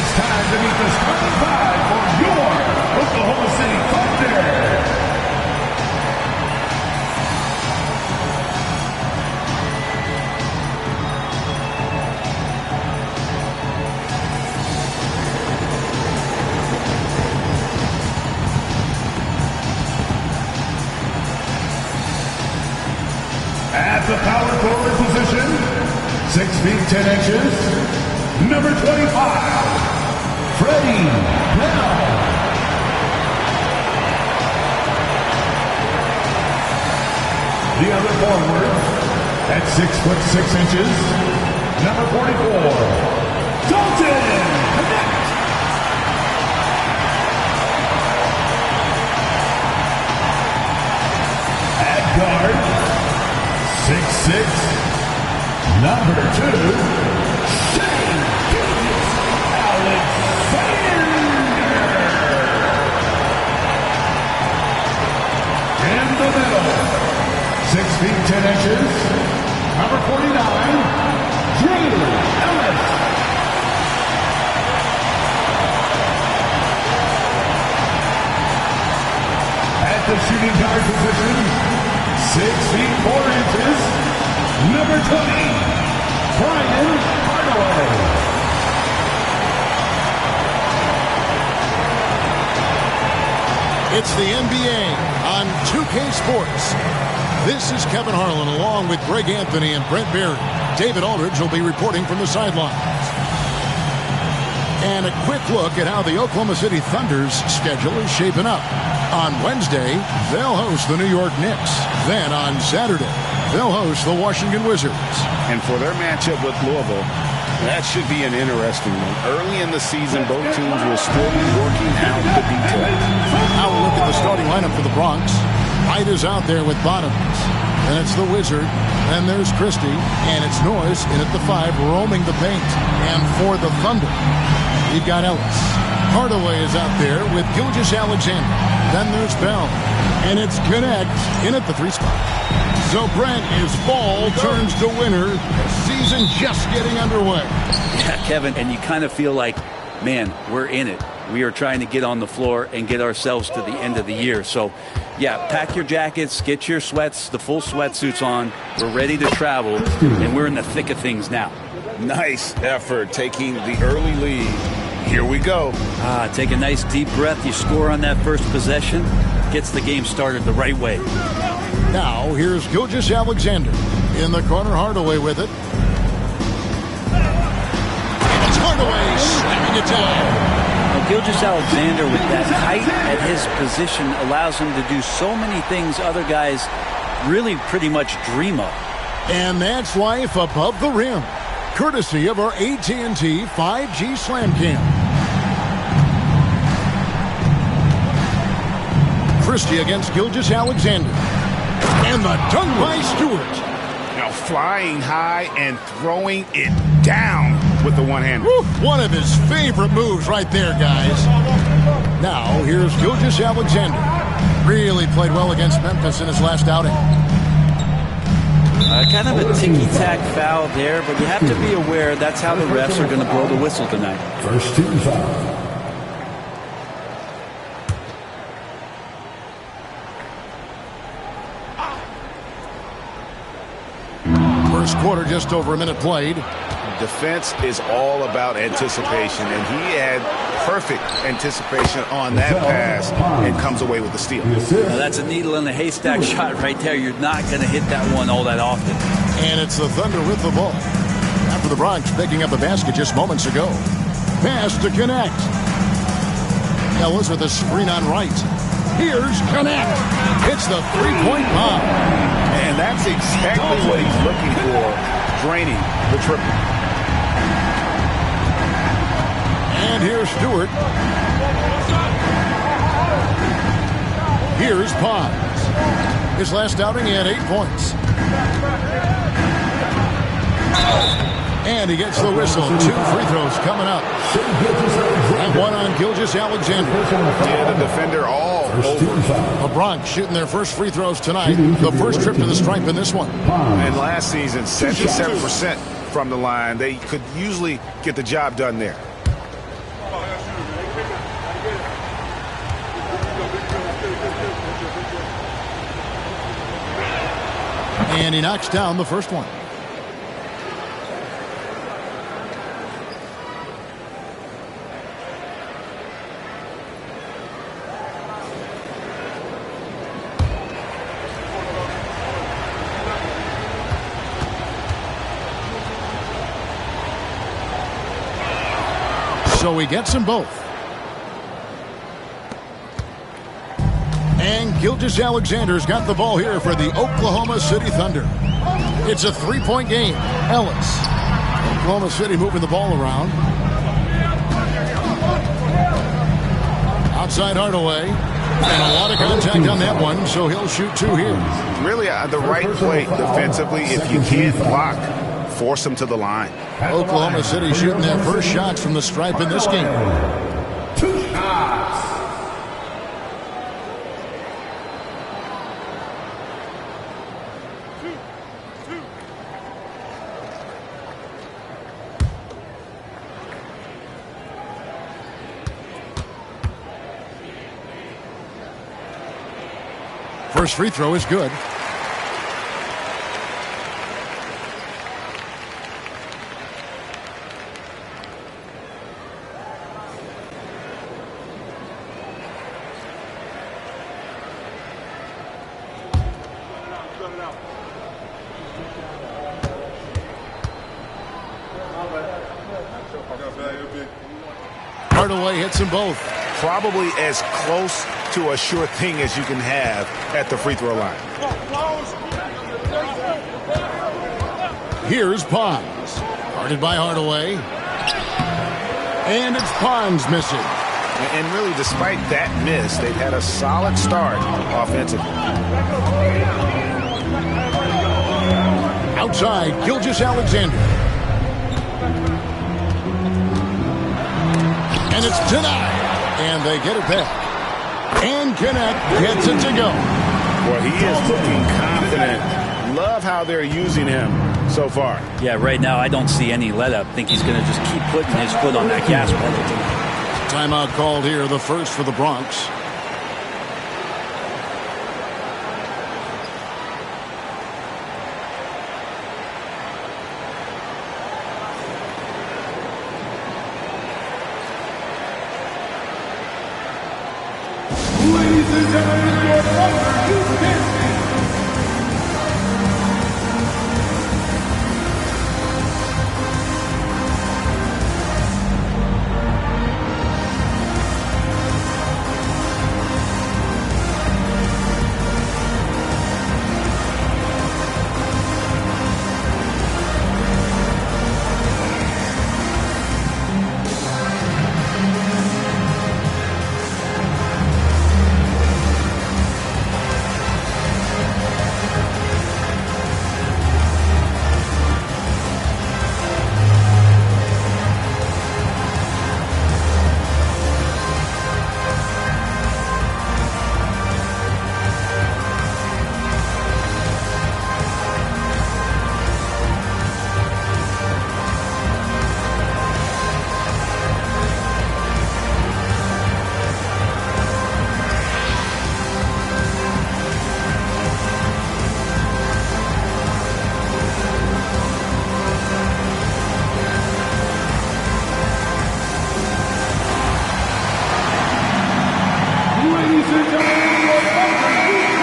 It's time to meet the starting five for your Oklahoma City Thunder. At the power forward position, 6 feet 10 inches, number 25, Freddie Bell. The other forward, at 6 foot 6 inches, number 44, Dalton Connect. At guard, 6'6", number 2, Shane Alexander. In the middle, 6 feet 10 inches, number 49, Drew Ellis. At the shooting guard position, 6 feet 4 inches, number 20, Brian Hardaway. It's the NBA on 2K Sports. This is Kevin Harlan along with Greg Anthony and Brent Barry. David Aldridge will be reporting from the sidelines. And a quick look at how the Oklahoma City Thunder's schedule is shaping up. On Wednesday, they'll host the New York Knicks. Then on Saturday, they'll host the Washington Wizards. And for their matchup with Louisville, that should be an interesting one. Early in the season, both teams will still be working out the details. Now we'll look at the starting lineup for the Bronx. White is out there with Bottoms. Then it's the Wizard. Then there's Christie. And it's Norris in at the 5 roaming the paint. And for the Thunder, you've got Ellis. Hardaway is out there with Gilgeous-Alexander. Then there's Bell. And it's Connect in at the 3 spot. So Brent, is fall turns to winter. Season just getting underway. Yeah, Kevin, and you kind of feel like, man, we're in it. We are trying to get on the floor and get ourselves to the end of the year. So, yeah, pack your jackets, get your sweats, the full sweatsuits on. We're ready to travel, and we're in the thick of things now. Nice effort taking the early lead. Here we go. Take a nice deep breath. You score on that first possession. Gets the game started the right way. Now, here's Gilgeous-Alexander. In the corner, Hardaway with it. And it's Hardaway slamming it down. Now, Gilgeous-Alexander with that height at his position allows him to do so many things other guys really pretty much dream of. And that's life above the rim. Courtesy of our AT&T 5G Slam Cam. Christie against Gilgeous-Alexander. And the dunk by Stewart. Now flying high and throwing it down with the one-hander. One of his favorite moves right there, guys. Now, here's Gilgeous-Alexander. Really played well against Memphis in his last outing. Kind of a ticky-tack foul there, but you have to be aware that's how the refs are going to blow the whistle tonight. First team foul. First quarter, just over a minute played. Defense is all about anticipation, and he had perfect anticipation on that pass and comes away with the steal. Now that's a needle in the haystack shot right there. You're not going to hit that one all that often. And it's the Thunder with the ball. After the Bronx picking up the basket just moments ago. Pass to Connect. Ellis with a screen on right. Here's Connect. It's the three-point bomb. And that's exactly what he's looking for, draining the triple. And here's Stewart. Here's Pons. His last outing, he had 8 points. And he gets the whistle. 2 free throws coming up. And one on Gilgeous-Alexander. Yeah, the defender all over. The Bronx shooting their first free throws tonight. The first trip to the stripe in this one. And last season, 77% from the line. They could usually get the job done there. And he knocks down the first one. So he gets them both. And Gilgeous-Alexander's got the ball here for the Oklahoma City Thunder. It's a three-point game. Ellis. Oklahoma City moving the ball around. Outside Hardaway. And a lot of contact on that one, so he'll shoot two here. Really the right play defensively. If you can't block, force them to the line. Oklahoma City shooting their first shots from the stripe in this game. 2 shots. First free throw is good. Hardaway hits them both. Probably as close to a sure thing as you can have at the free throw line. Here's Pons. Guarded by Hardaway. And it's Pons missing. And really, despite that miss, they've had a solid start offensively. Outside, Gilgeous-Alexander. And it's denied. And they get it back. And Connect gets it to go. Well, he is looking confident. Love how they're using him so far. Yeah, right now I don't see any let up. I think he's going to just keep putting his foot on that gas pedal tonight. Timeout called here, the first for the Bronx. Ladies and gentlemen, your brother, you dancing.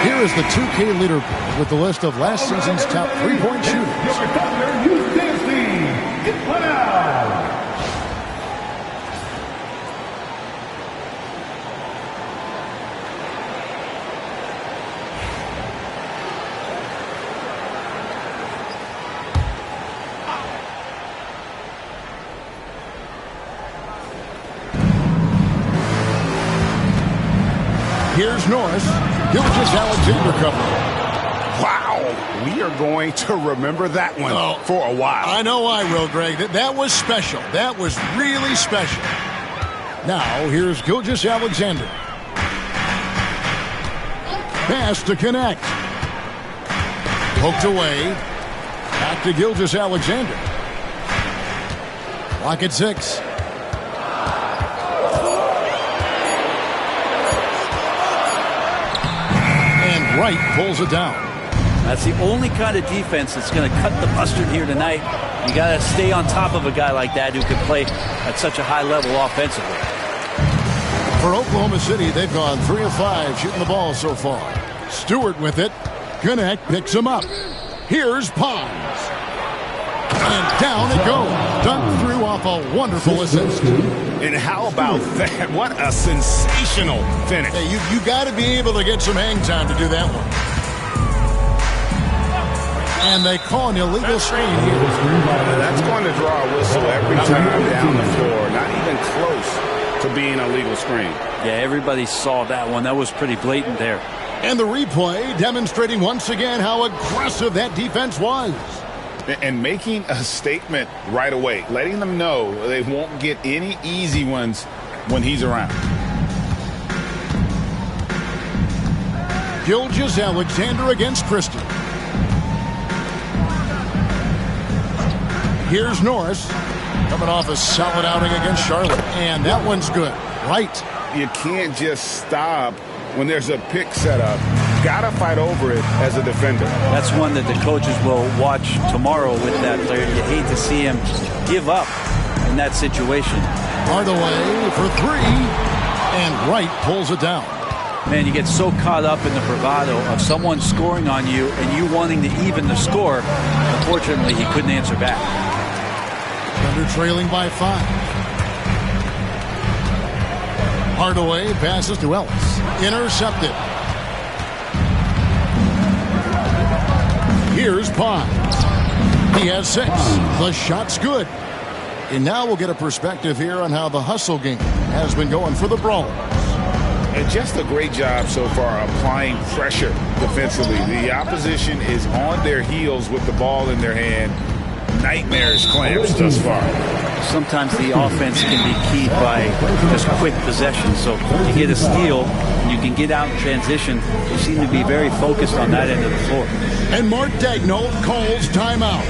Here is the 2K leaderboard with the list of last season's top three-point shooters. Your brother, you dancing. Get one out. Here's Norris. Gilgeous-Alexander cover. Wow, we are going to remember that one for a while. I know I will, Greg. That was special. That was really special. Now, here's Gilgeous-Alexander. Pass to Connect. Poked away. Back to Gilgeous-Alexander. Clock at 6. Wright pulls it down. That's the only kind of defense that's going to cut the mustard here tonight. You got to stay on top of a guy like that who can play at such a high level offensively. For Oklahoma City, they've gone 3 of 5 shooting the ball so far. Stewart with it. Connect picks him up. Here's Pons. And down it goes. Dunked through off a wonderful assist. And how about that? What a sensational finish. Hey, you got to be able to get some hang time to do that one. And they call an illegal screen here. That's going to draw a whistle every time down the floor. Not even close to being a legal screen. Yeah, everybody saw that one. That was pretty blatant there. And the replay demonstrating once again how aggressive that defense was. And making a statement right away, letting them know they won't get any easy ones when he's around. Gilgeous-Alexander against Christie. Here's Norris coming off a solid outing against Charlotte. And that one's good. Right. You can't just stop when there's a pick set up. Got to fight over it as a defender. That's one that the coaches will watch tomorrow with that player. You hate to see him give up in that situation. Hardaway for 3. And Wright pulls it down. Man, you get so caught up in the bravado of someone scoring on you and you wanting to even the score. Unfortunately, he couldn't answer back. Thunder trailing by 5. Hardaway passes to Ellis. Intercepted. Here's Pons. He has 6. The shot's good. And now we'll get a perspective here on how the hustle game has been going for the Brawlers. And just a great job so far applying pressure defensively. The opposition is on their heels with the ball in their hand. Nightmarish clamps thus far. Sometimes the offense can be keyed by just quick possession. So you get a steal, and you can get out in transition. They seem to be very focused on that end of the floor. And Mark Daigneault calls timeout.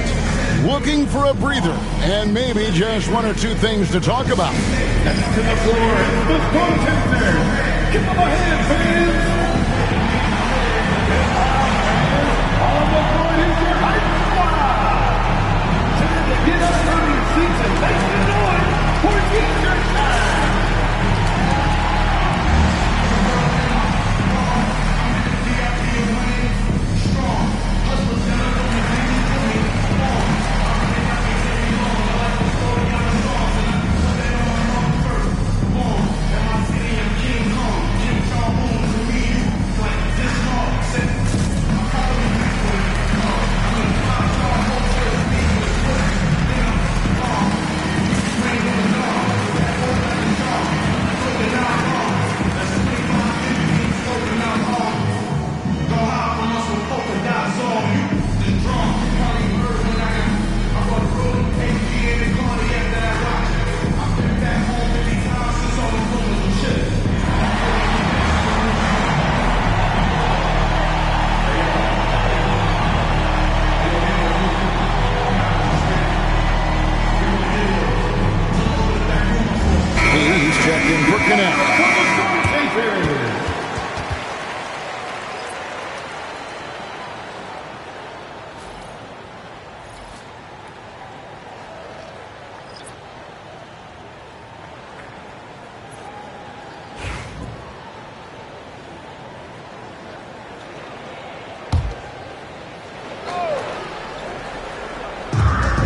Looking for a breather and maybe just 1 or 2 things to talk about. Next to the floor, the contender. Give them a hand, fans. On the floor is your hype squad. Time to get started season. Make some noise for Teacher Time.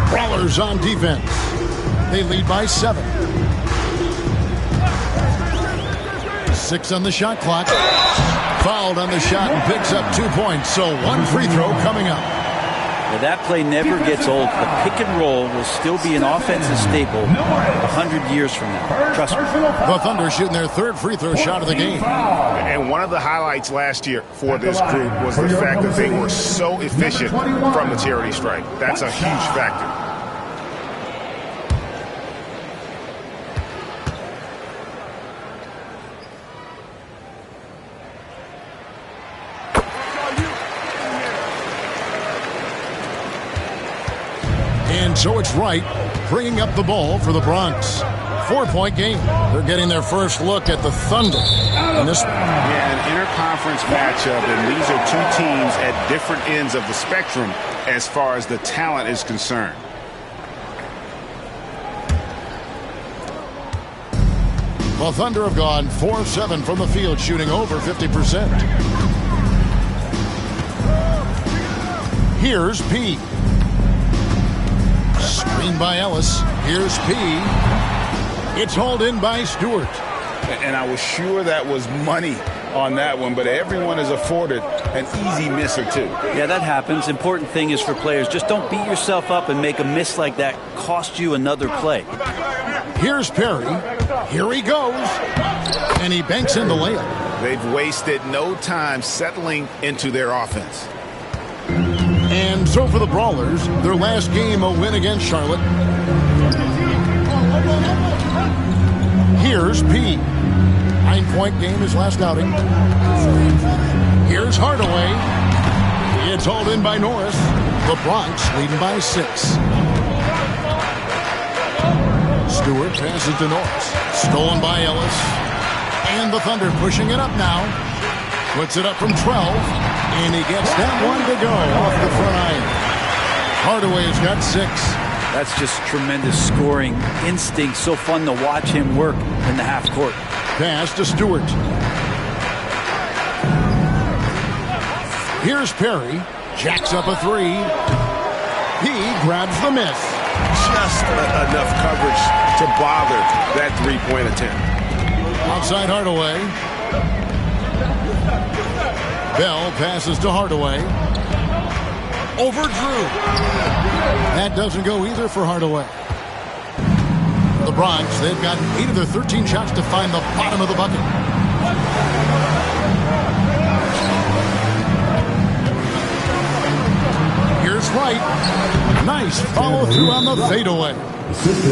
Brawlers on defense. They lead by 7. 6 on the shot clock. Fouled on the shot and picks up 2 points. So 1 free throw coming up. Now that play never gets old. The pick and roll will still be an offensive staple 100 years from now. Trust me. The Thunder shooting their 3rd free throw shot of the game. And one of the highlights last year for this group was the fact that they were so efficient from the charity stripe. That's a huge factor. And so it's Wright bringing up the ball for the Bronx. 4-point game. They're getting their first look at the Thunder. And this, yeah, an interconference matchup, and these are two teams at different ends of the spectrum as far as the talent is concerned. the Thunder have gone 4-7 from the field, shooting over 50%. Here's P. Screen by Ellis. Here's P. It's hauled in by Stewart. And I was sure that was money on that one, but everyone is afforded an easy miss or two. Yeah, that happens. Important thing is for players, just don't beat yourself up and make a miss like that cost you another play. Here's Perry. Here he goes. And he banks in the layup. They've wasted no time settling into their offense. And so for the Brawlers, their last game a win against Charlotte. Here's P. 9-point game his last outing. Here's Hardaway. It's hauled in by Norris. The Bronx leading by 6. Stewart passes to Norris. Stolen by Ellis. And the Thunder pushing it up now. Puts it up from 12. And he gets that one to go off the front iron. Hardaway's got 6. That's just tremendous scoring instinct. So fun to watch him work in the half court. Pass to Stewart. Here's Perry. Jacks up a 3. He grabs the miss. Just enough coverage to bother that three-point attempt. Outside Hardaway. Bell passes to Hardaway. Over Drew. That doesn't go either for Hardaway. The Bronx, they've got 8 of their 13 shots to find the bottom of the bucket. Here's Wright. Nice follow through on the fadeaway.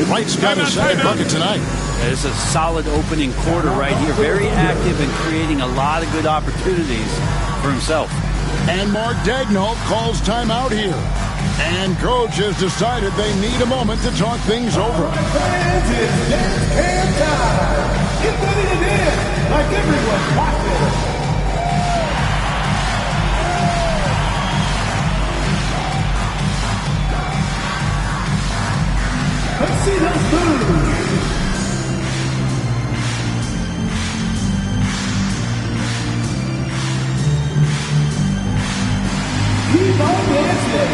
Wright's got his second bucket tonight. It's a solid opening quarter right here. Very active and creating a lot of good opportunities for himself. And Mark Daigneault calls timeout here. And coach has decided they need a moment to talk things over. Fans, it's dance time. Get ready to dance like everyone's watching. Let's see those moves. Keep on dancing.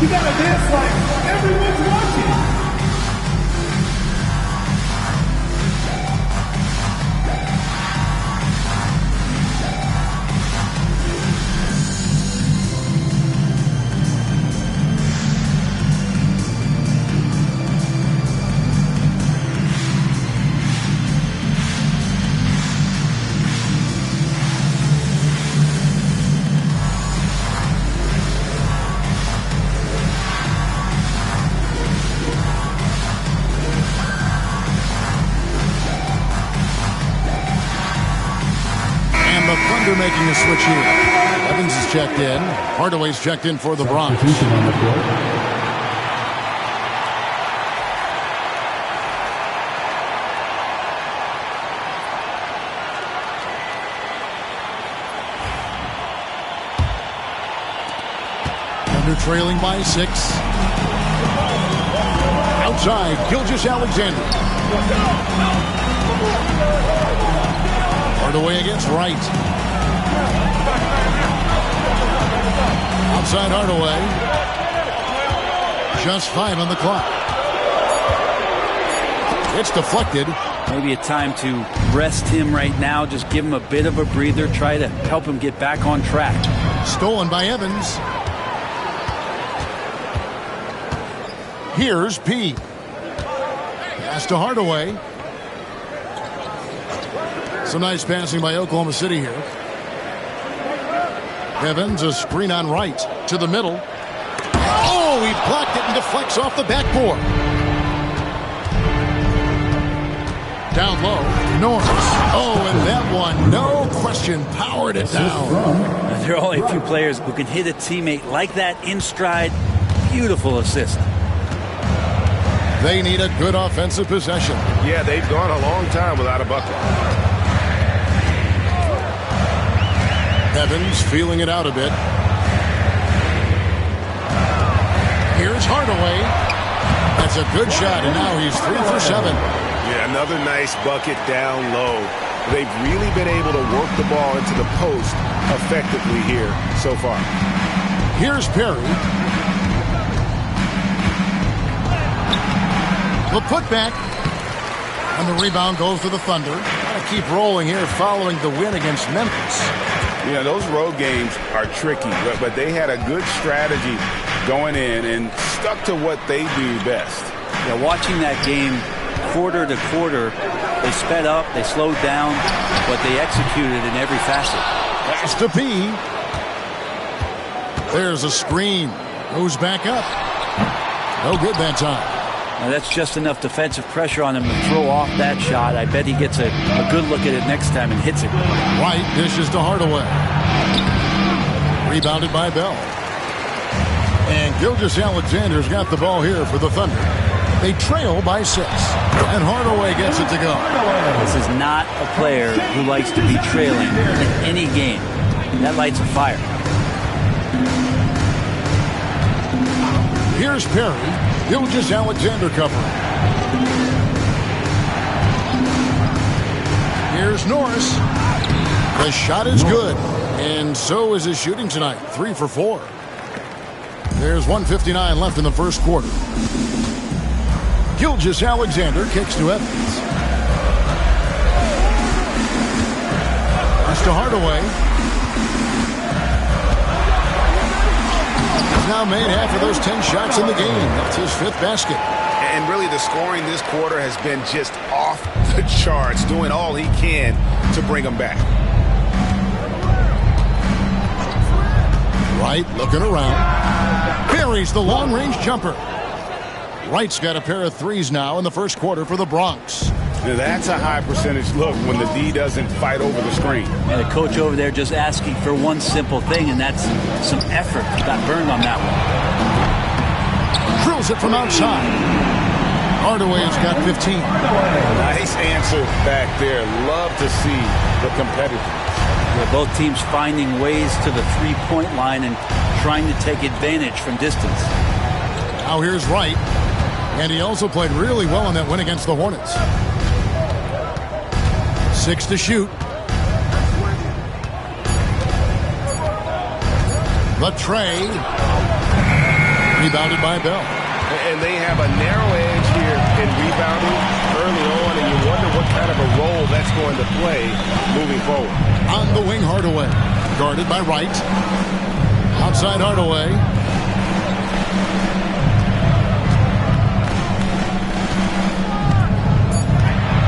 You gotta dance like everyone's watching. Making a switch here. Evans is checked in. Hardaway's checked in for the Bronx. Thunder trailing by 6. Outside, Gilgeous-Alexander. Hardaway against Wright. Outside Hardaway. Just 5 on the clock. It's deflected. Maybe a time to rest him right now. Just give him a bit of a breather. Try to help him get back on track. Stolen by Evans. Here's P. Pass to Hardaway. Some nice passing by Oklahoma City here. Evans, a screen on Wright to the middle. Oh, he blocked it and deflects off the backboard. Down low, Norris. Oh, and that one, no question powered it down. There are only a few players who can hit a teammate like that in stride. Beautiful assist. They need a good offensive possession. Yeah, they've gone a long time without a bucket. Evans feeling it out a bit. Here's Hardaway. That's a good shot, and now he's 3 for 7. Yeah, another nice bucket down low. They've really been able to work the ball into the post effectively here so far. Here's Perry. The putback. And the rebound goes to the Thunder. Gotta keep rolling here following the win against Memphis. Yeah, those road games are tricky, but they had a good strategy going in and stuck to what they do best. Yeah, watching that game quarter to quarter, they sped up, they slowed down, but they executed in every facet. Pass to P. There's a screen. Goes back up. No good that time. Now that's just enough defensive pressure on him to throw off that shot. I bet he gets a good look at it next time and hits it. White dishes to Hardaway. Rebounded by Bell. And Gilgeous-Alexander's got the ball here for the Thunder. They trail by 6. And Hardaway gets it to go. This is not a player who likes to be trailing in any game. That lights a fire. Here's Perry. Gilgeous-Alexander covering. Here's Norris. The shot is good. And so is his shooting tonight. 3 for 4. There's 1:59 left in the first quarter. Gilgeous-Alexander kicks to Evans. Pass to Hardaway. He's now made half of those 10 shots in the game. That's his 5th basket. And really the scoring this quarter has been just off the charts, doing all he can to bring them back. Wright looking around. Buries the long-range jumper. Wright's got a pair of threes now in the first quarter for the Bronx. Now that's a high percentage look when the D doesn't fight over the screen. And the coach over there just asking for one simple thing, and that's some effort. Got burned on that one. Drills it from outside. Hardaway's got 15. Nice answer back there. Love to see the competitiveness. Yeah, both teams finding ways to the three-point line and trying to take advantage from distance. Now here's Wright. And he also played really well in that win against the Hornets. 6 to shoot. The tray. Rebounded by Bell. And they have a narrow edge here in rebounding early on, and you wonder what kind of a role that's going to play moving forward. On the wing, Hardaway. Guarded by Wright. Outside Hardaway.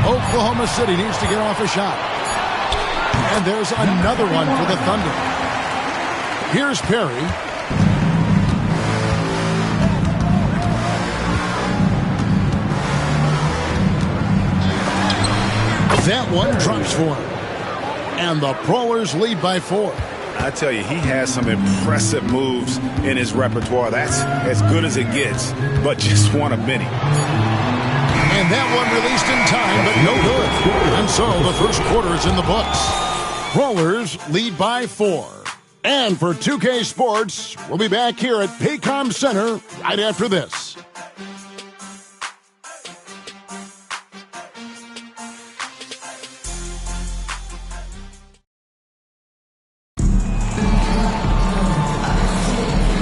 Oklahoma City needs to get off a shot. And there's another one for the Thunder. Here's Perry. That one drops for him. And the Brawlers lead by 4. I tell you, he has some impressive moves in his repertoire. That's as good as it gets, but just one of many. And that one released in time, but no good. And so the first quarter is in the books. Brawlers lead by 4. And for 2K Sports, we'll be back here at Paycom Center right after this.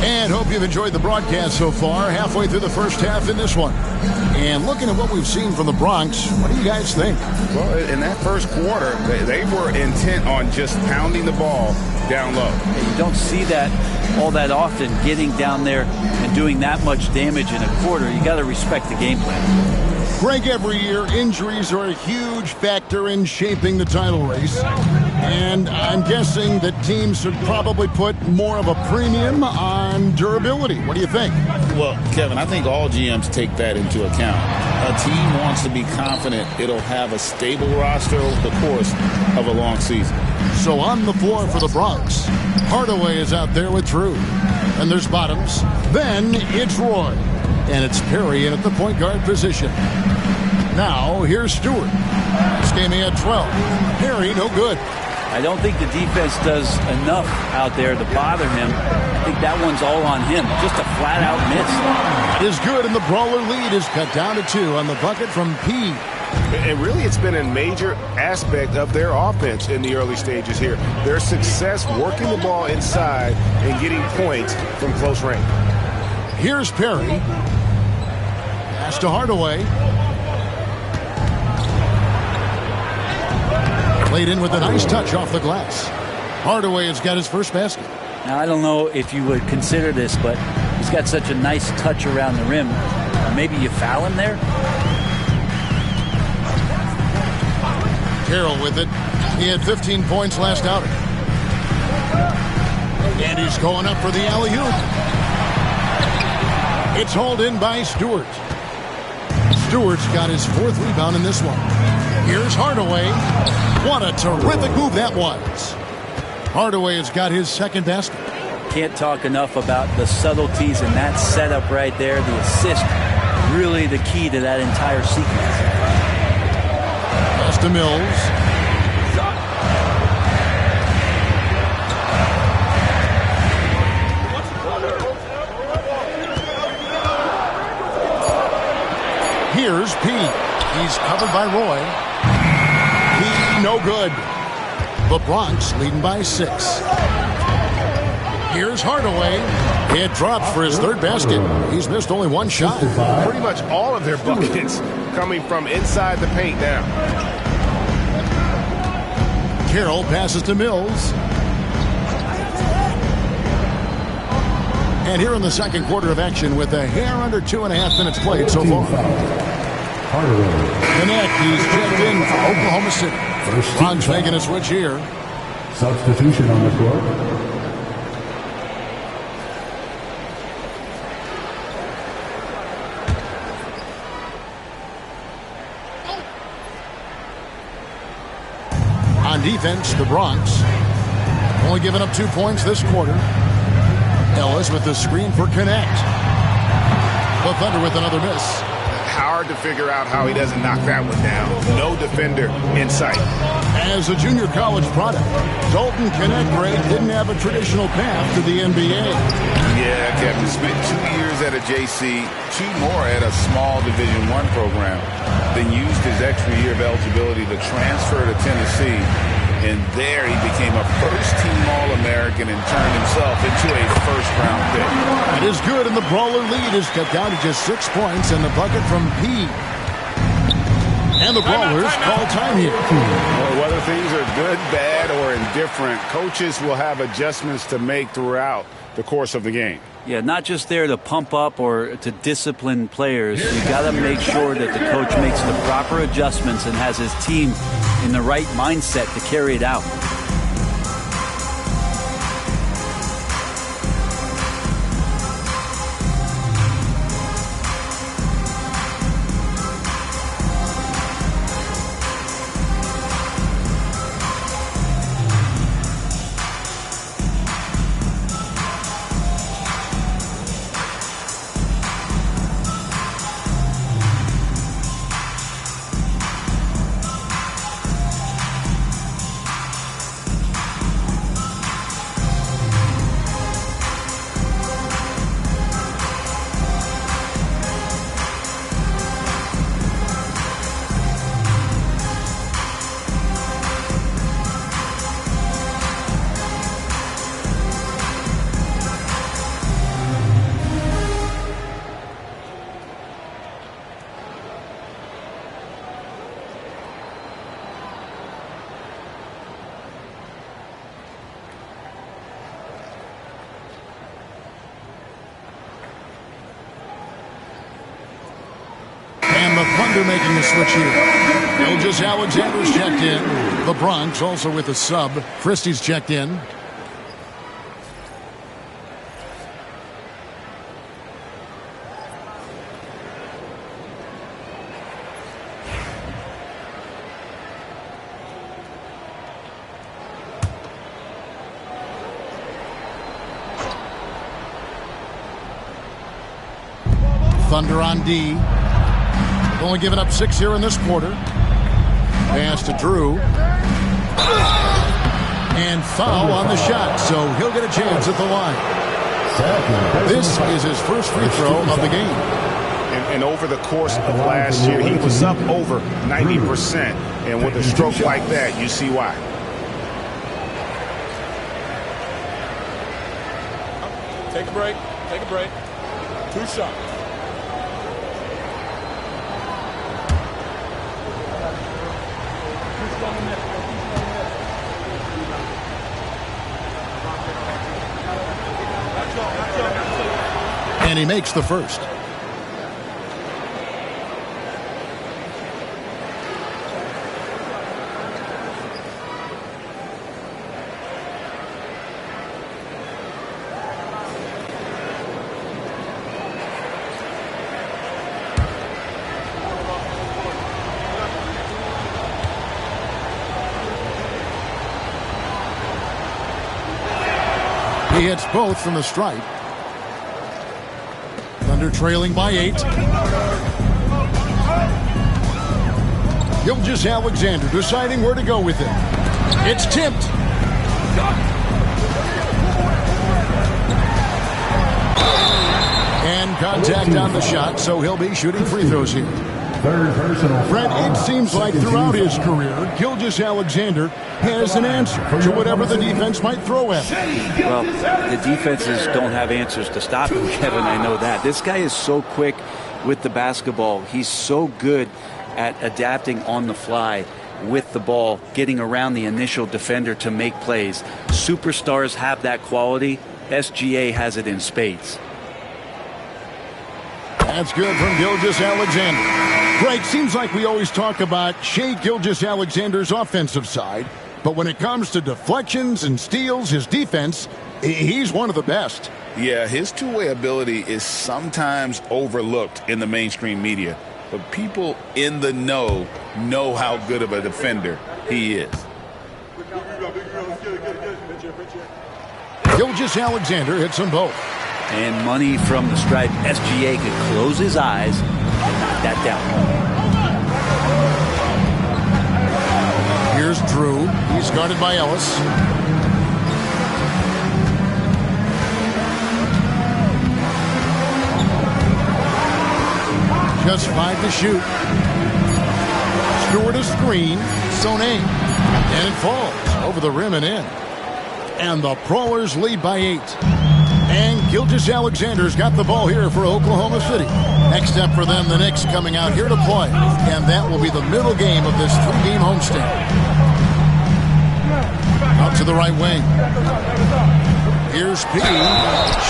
And hope you've enjoyed the broadcast so far, halfway through the first half in this one. And looking at what we've seen from the Bronx, what do you guys think? Well, in that first quarter, they were intent on just pounding the ball down low. You don't see that all that often, getting down there and doing that much damage in a quarter. You got to respect the game plan. Greg, every year, injuries are a huge factor in shaping the title race. And I'm guessing that teams should probably put more of a premium on durability. What do you think? Well, Kevin, I think all GMs take that into account. A team wants to be confident it'll have a stable roster over the course of a long season. So on the floor for the Bronx, Hardaway is out there with Drew. And there's Bottoms. Then it's Roy. And it's Perry in at the point guard position. Now here's Stewart. This game he had 12. Perry, no good. I don't think the defense does enough out there to bother him. I think that one's all on him. Just a flat-out miss. That is good, and the Brawler lead is cut down to 2 on the bucket from P. And really, it's been a major aspect of their offense in the early stages here. Their success working the ball inside and getting points from close range. Here's Perry. Pass to Hardaway. Played in with a nice touch off the glass. Hardaway has got his first basket. Now, I don't know if you would consider this, but he's got such a nice touch around the rim. Maybe you foul him there? Carroll with it. He had 15 points last outing. And he's going up for the alley-oop. It's hauled in by Stewart. Stewart's got his 4th rebound in this one. Here's Hardaway. What a terrific move that was. Hardaway has got his 2nd basket. Can't talk enough about the subtleties in that setup right there. The assist, really the key to that entire sequence. Pass to Mills. Here's Pete. He's covered by Roy. He no good. The Bronx leading by 6. Here's Hardaway. It dropped for his 3rd basket. He's missed only 1 shot. Pretty much all of their buckets coming from inside the paint now. Carroll passes to Mills. And here in the 2nd quarter of action with a hair under 2.5 minutes played so far. Connect, he's checked in for Oklahoma City. Bronx making a switch here. Substitution on the court. On defense, the Bronx only giving up 2 points this quarter. Ellis with the screen for Connect. The Thunder with another miss. Hard to figure out how he doesn't knock that one down. No defender in sight. As a junior college product, Dalton Connect didn't have a traditional path to the NBA. Yeah, Kevin spent 2 years at a JC, 2 more at a small Division I program, then used his extra year of eligibility to transfer to Tennessee. And there he became a first-team All-American and turned himself into a first-round pick. That is good, and the Brawler lead is cut down to just 6 points and the bucket from P. And the Brawlers call time here. Well, whether things are good, bad, or indifferent, coaches will have adjustments to make throughout the course of the game. Yeah, not just there to pump up or to discipline players. You got to make sure that the coach makes the proper adjustments and has his team in the right mindset to carry it out. Thunder making a switch here. Ilgis Alexander's checked in. The Bronx also with a sub. Christie's checked in. Thunder on D. Only giving up 6 here in this quarter. Pass to Drew. And foul on the shot, so he'll get a chance at the line. This is his first free throw of the game. And over the course of last year, he was up over 90%. And with a stroke like that, you see why. Take a break. Take a break. 2 shots. And he makes the first. He hits both from the stripe. Thunder trailing by 8. Gilgeous-Alexander deciding where to go with it. It's tipped. And contact on the shot, so he'll be shooting free throws here. Third personal. Fred, it seems like throughout his career, Gilgeous-Alexander has an answer to whatever the defense might throw at him. Well, the defenses don't have answers to stop him, Kevin. I know that. This guy is so quick with the basketball. He's so good at adapting on the fly with the ball, getting around the initial defender to make plays. Superstars have that quality. SGA has it in spades. That's good from Gilgeous-Alexander. Greg, seems like we always talk about Shai Gilgeous-Alexander's offensive side, but when it comes to deflections and steals, his defense, he's one of the best. Yeah, his two-way ability is sometimes overlooked in the mainstream media, but people in the know how good of a defender he is. Gilgeous-Alexander hits them both. And money from the stripe. SGA could close his eyes and knock that down. Here's Drew. He's guarded by Ellis. Just 5 to shoot. Stewart a screen. Zone 8. And it falls over the rim and in. And the Brawlers lead by 8. And Gilgeous-Alexander's got the ball here for Oklahoma City. Next up for them, the Knicks coming out here to play. And that will be the middle game of this 3-game homestand. Out to the right wing. Here's P.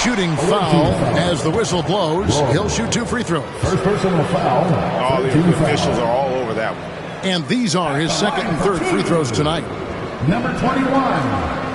Shooting foul as the whistle blows. He'll shoot 2 free throws. First personal foul. All the officials are all over that one. And these are his second and third free throws tonight. Number 21.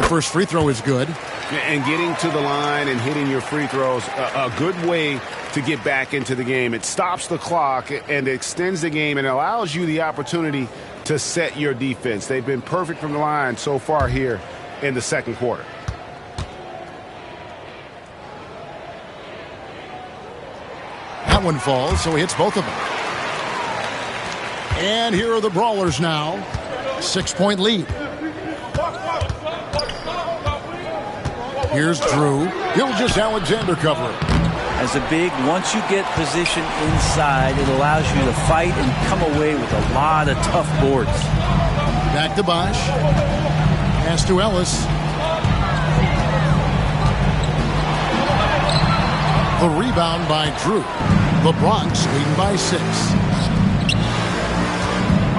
First free throw is good. And getting to the line and hitting your free throws, a good way to get back into the game. It stops the clock and extends the game and allows you the opportunity to set your defense. They've been perfect from the line so far here in the second quarter. That one falls, so he hits both of them. And here are the Brawlers now. 6-point lead. Here's Drew. Gilgeous-Alexander covering. As a big, once you get position inside, it allows you to fight and come away with a lot of tough boards. Back to Bosch. Pass to Ellis. The rebound by Drew. The Bronx leading by 6.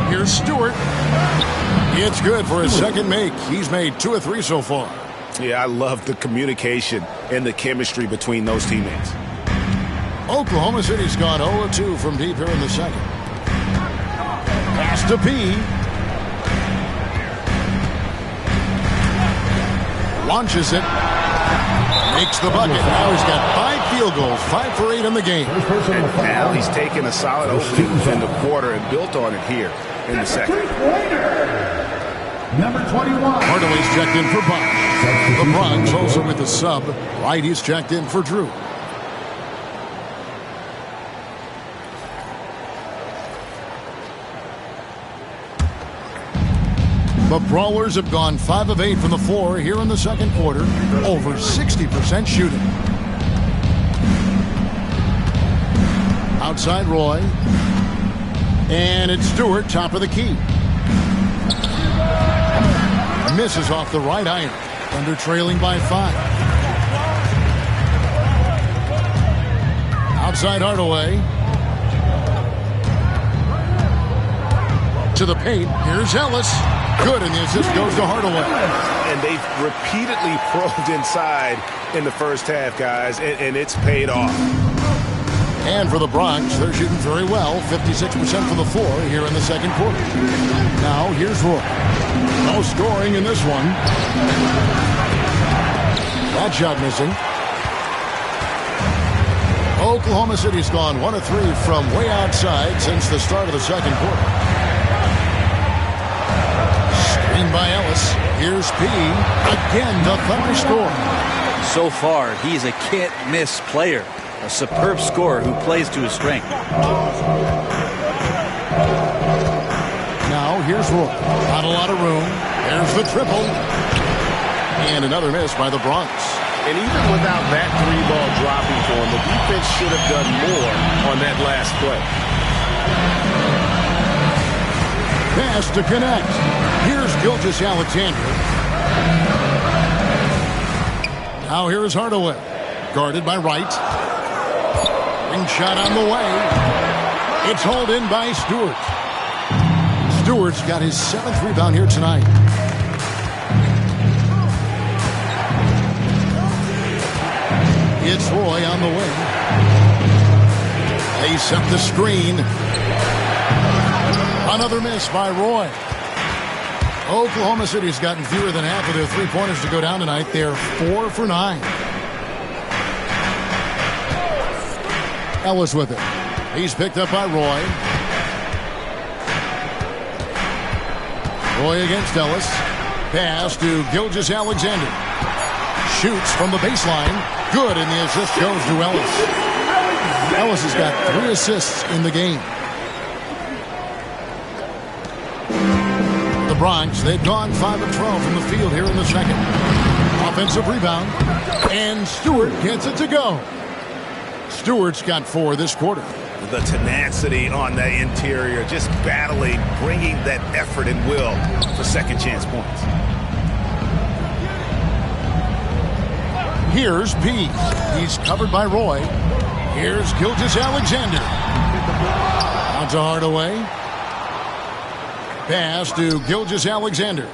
Here's Stewart. It's good for his second make. He's made 2 of 3 so far. Yeah, I love the communication and the chemistry between those teammates. Oklahoma City's gone 0-2 from deep here in the second. Pass to P. Launches it. Makes the bucket. Now he's got 5 field goals, 5 for 8 in the game. And now he's taken a solid opening in the quarter and built on it here in the second. Number 21. Hardaway's checked in for Bosch. The Bronx also with a sub. Right, he's checked in for Drew. The Brawlers have gone 5 of 8 from the floor here in the second quarter. Over 60% shooting. Outside Roy. And it's Stewart, top of the key. Misses off the right iron. Thunder trailing by 5. Outside Hardaway. To the paint. Here's Ellis. Good, and the assist goes to Hardaway. And they've repeatedly probed inside in the first half, guys, and it's paid off. And for the Bronx, they're shooting very well, 56% from the floor here in the second quarter. Now, here's Roy. No scoring in this one. That shot missing. Oklahoma City's gone 1 of 3 from way outside since the start of the second quarter. By Ellis. Here's P. Again, the Thunder score. So far, he's a can't-miss player. A superb scorer who plays to his strength. Now, here's Roy. Not a lot of room. There's the triple. And another miss by the Bronx. And even without that 3-ball dropping for him, the defense should have done more on that last play. Pass to connect. Here's Gilgeous-Alexander. Now here is Hardaway. Guarded by Wright. Ring shot on the way. It's hauled in by Stewart. Stewart's got his 7th rebound here tonight. It's Roy on the wing. They set the screen. Another miss by Roy. Oklahoma City's gotten fewer than half of their 3-pointers to go down tonight. They're 4 for 9. Ellis with it. He's picked up by Roy. Roy against Ellis. Pass to Gilgeous-Alexander. Shoots from the baseline. Good, and the assist goes to Ellis. Ellis has got 3 assists in the game. The Bronx, they've gone 5 of 12 from the field here in the second. Offensive rebound, and Stewart gets it to go. Stewart's got 4 this quarter. The tenacity on the interior, just battling, bringing that effort and will for second chance points. Here's P. He's covered by Roy. Here's Gilgeous-Alexander. Out to Hardaway. Pass to Gilgeous-Alexander.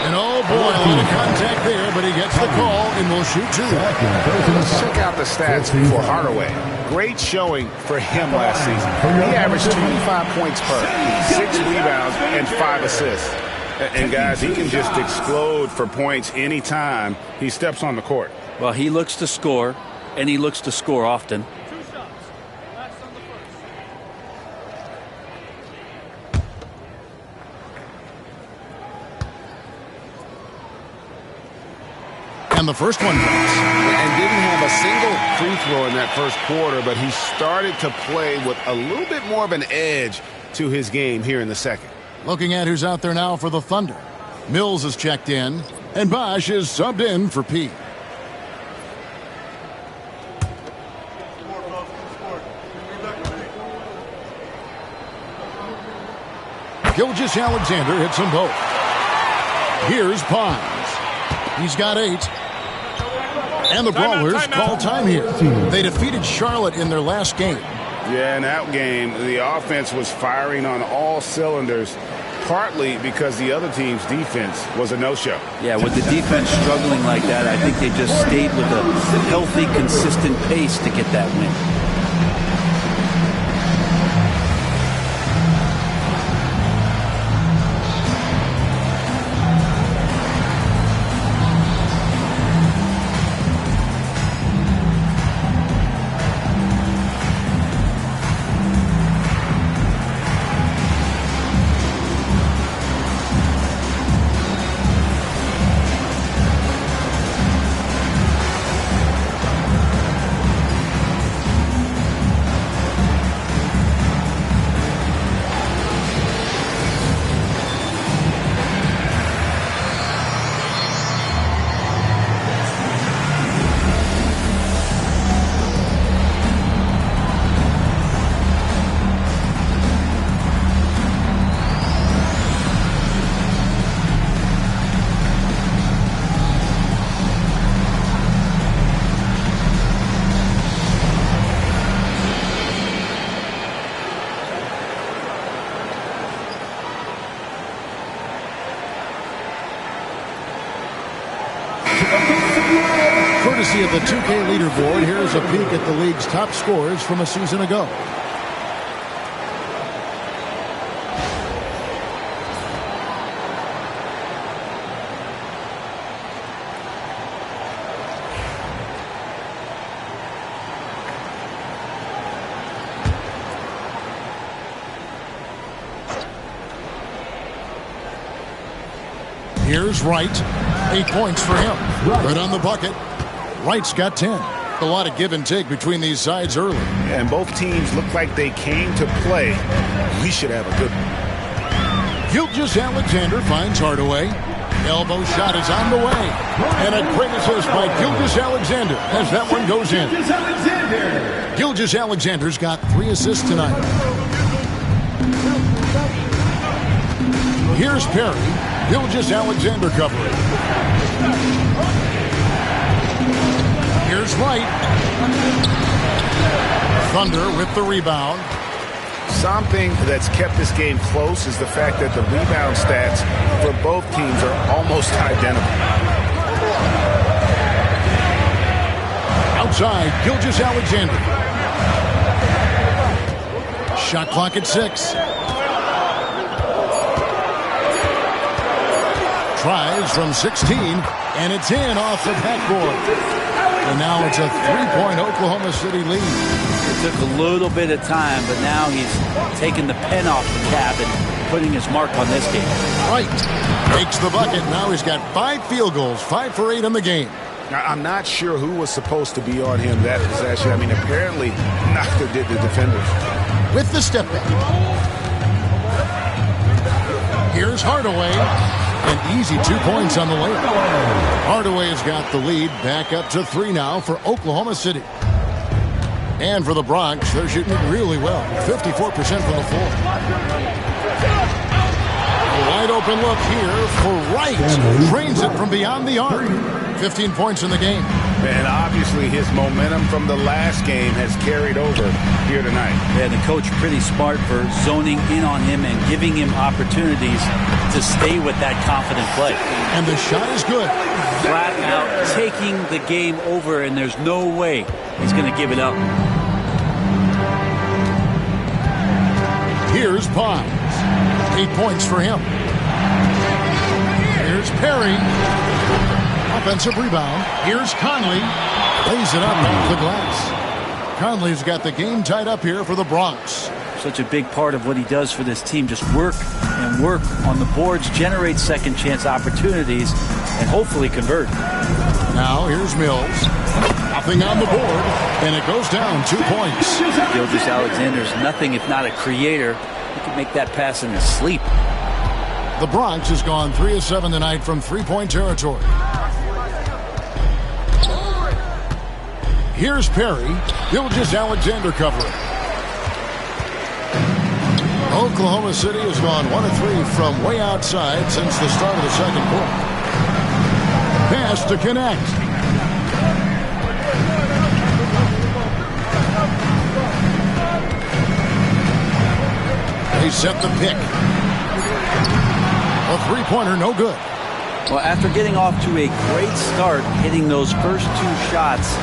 And oh boy, a lot of contact there, but he gets the call and will shoot 2. Let's check out the stats for Hardaway. Great showing for him last season. He averaged 25 points per, 6 rebounds, and 5 assists. And guys, he can just explode for points anytime he steps on the court. Well, he looks to score, and he looks to score often. And the first one goes. And didn't have a single free throw in that first quarter, but he started to play with a little bit more of an edge to his game here in the second. Looking at who's out there now for the Thunder. Mills is checked in, and Bosch is subbed in for P. Gilgeous-Alexander hits them both. Here's Pons. He's got 8. And the Brawlers call time here. They defeated Charlotte in their last game. Yeah, in that game, the offense was firing on all cylinders, partly because the other team's defense was a no-show. Yeah, with the defense struggling like that, I think they just stayed with a healthy, consistent pace to get that win. Courtesy of the 2K leaderboard, here's a peek at the league's top scores from a season ago. Here's Wright. 8 points for him. Right on the bucket. Wright's got 10. A lot of give and take between these sides early. And both teams look like they came to play. We should have a good one. Gilgeous Alexander finds Hardaway. Elbow shot is on the way. And a great assist by Gilgeous Alexander as that one goes in. Gilgeous Alexander's got 3 assists tonight. Here's Perry. Gilgeous Alexander covering. Here's Wright. Thunder with the rebound. Something that's kept this game close is the fact that the rebound stats for both teams are almost identical. Outside, Gilgeous Alexander. Shot clock at 6. Tries from 16, and it's in off the backboard. And now it's a 3-point Oklahoma City lead. It took a little bit of time, but now he's taking the pen off the cap and putting his mark on this game. Right. Makes the bucket. Now he's got 5 field goals, 5 for 8 in the game. I'm not sure who was supposed to be on him that possession. I mean, apparently neither did the defenders. With the step back. Here's Hardaway. An easy 2 points on the layup. Hardaway has got the lead back up to 3 now for Oklahoma City. And for the Bronx, they're shooting it really well. 54% from the floor. A wide open look here for Wright. Drains it from beyond the arc. 15 points in the game. And obviously his momentum from the last game has carried over here tonight. Yeah, the coach pretty smart for zoning in on him and giving him opportunities to stay with that confident play. And the shot is good. Flat out taking the game over, and there's no way he's going to give it up. Here's Pons. 8 points for him. Here's Perry. Offensive rebound. Here's Conley. Lays it up off the glass. Conley's got the game tied up here for the Bronx. Such a big part of what he does for this team. Just work and work on the boards, generate second chance opportunities, and hopefully convert. Now here's Mills. Nothing on the board, and it goes down 2 points. Gilgeous Alexander's nothing if not a creator. He can make that pass in his sleep. The Bronx has gone 3 of 7 tonight from 3-point territory. Here's Perry. Gilgeous Alexander covering. Oklahoma City has gone 1 of 3 from way outside since the start of the second quarter. Pass to connect. They set the pick. A 3-pointer, no good. Well, after getting off to a great start, hitting those first 2 shots,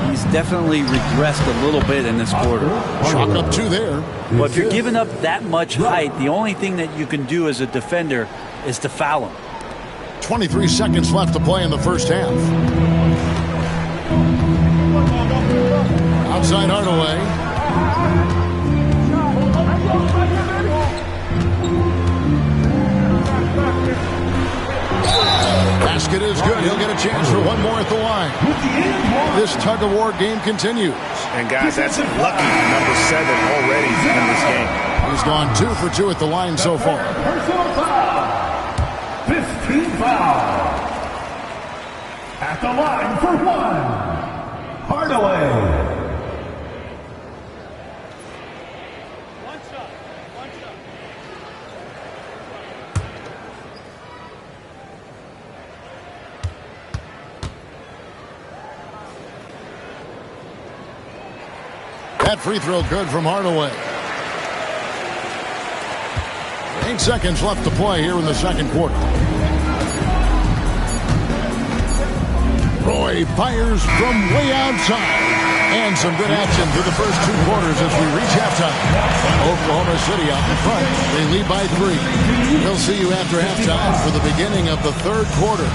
he's definitely regressed a little bit in this quarter. Chalk up 2 there. Well, if you're giving up that much height, the only thing that you can do as a defender is to foul him. 23 seconds left to play in the first half. Outside Hardaway. Basket is good. He'll get a chance for one more at the line. This tug-of-war game continues. And guys, that's lucky number 7 already in this game. He's gone 2 for 2 at the line so far. Personal foul. 15 foul. At the line for 1. Hardaway. That free throw good from Hardaway. 8 seconds left to play here in the second quarter. Roy fires from way outside. And some good action through the first 2 quarters as we reach halftime. Oklahoma City out in front. They lead by 3. We'll see you after halftime for the beginning of the 3rd quarter.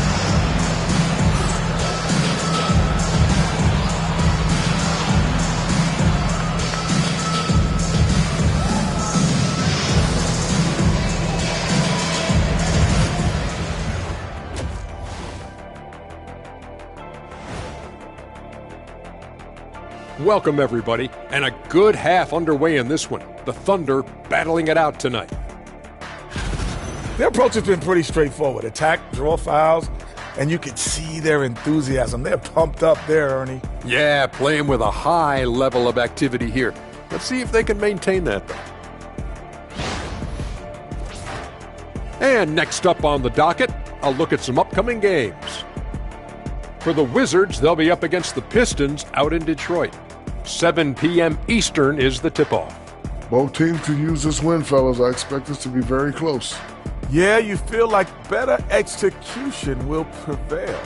Welcome, everybody, and a good half underway in this one. The Thunder battling it out tonight. Their approach has been pretty straightforward. Attack, draw fouls, and you can see their enthusiasm. They're pumped up there, Ernie. Yeah, playing with a high level of activity here. Let's see if they can maintain that, though. And next up on the docket, a look at some upcoming games. For the Wizards, they'll be up against the Pistons out in Detroit. 7 p.m. Eastern is the tip-off. Both teams could use this win, fellas. I expect this to be very close. Yeah, you feel like better execution will prevail.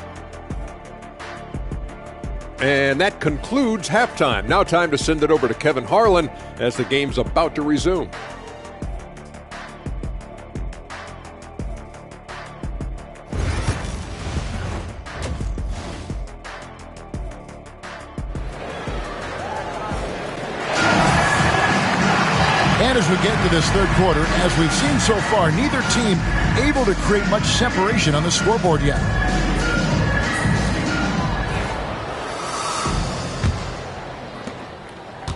And that concludes halftime. Now time to send it over to Kevin Harlan as the game's about to resume. And as we get into this 3rd quarter, as we've seen so far, neither team able to create much separation on the scoreboard yet.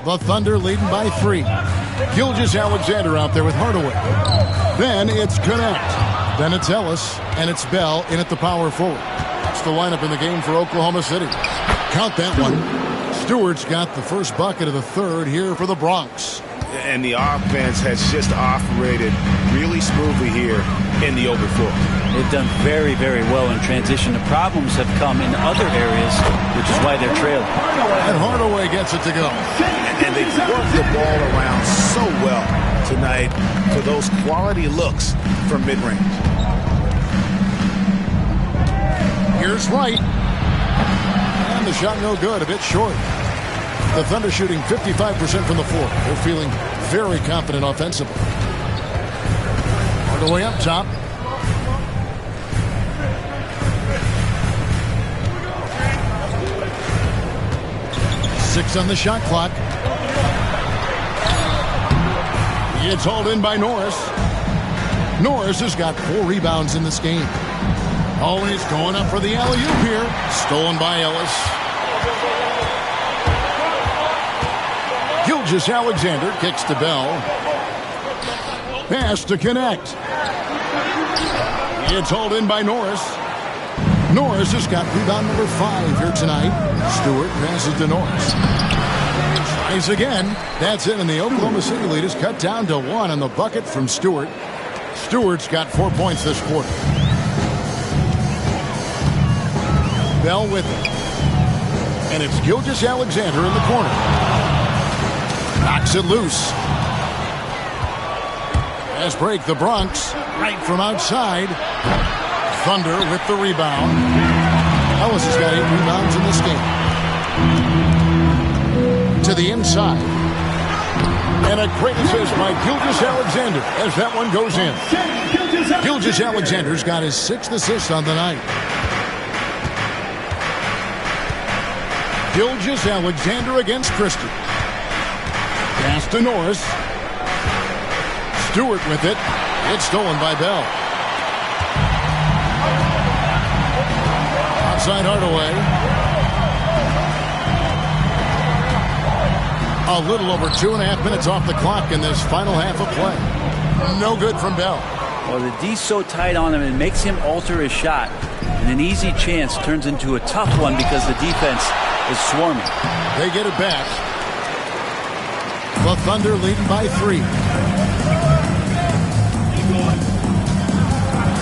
The Thunder leading by 3. Gilgeous-Alexander out there with Hardaway. Then it's Connect. Then it's Ellis. And it's Bell in at the power forward. That's the lineup in the game for Oklahoma City. Count that one. Stewart's got the first bucket of the 3rd here for the Bronx. And the offense has just operated really smoothly here in the open floor. They've done very, very well in transition. The problems have come in other areas, which is why they're trailing. And Hardaway gets it to go. And they work the ball around so well tonight for those quality looks from mid-range. Here's Wright. And the shot no good, a bit short. The Thunder shooting 55% from the floor. They're feeling very confident offensively. Hardaway up top. Six on the shot clock. It's hauled in by Norris. Norris has got 4 rebounds in this game. Always going up for the alley-oop here. Stolen by Ellis. Gilgeous-Alexander kicks to Bell. Pass to Connect. It's hauled in by Norris. Norris has got rebound number 5 here tonight. Stewart passes to Norris. Tries again. That's it, and the Oklahoma City lead is cut down to 1 on the bucket from Stewart. Stewart's got 4 points this quarter. Bell with it. And it's Gilgeous-Alexander in the corner. Knocks it loose. As break the Bronx right from outside. Thunder with the rebound. Ellis has got 8 rebounds in this game. To the inside. And a great assist by Gilgeous-Alexander as that one goes in. Gilgeous-Alexander's got his 6th assist on the night. Gilgeous-Alexander against Christie. Pass to Norris. Stewart with it. It's stolen by Bell. Outside Hardaway. A little over 2.5 minutes off the clock in this final half of play. No good from Bell. Well, the D's so tight on him, it makes him alter his shot. And an easy chance turns into a tough one because the defense is swarming. They get it back. The Thunder leading by 3.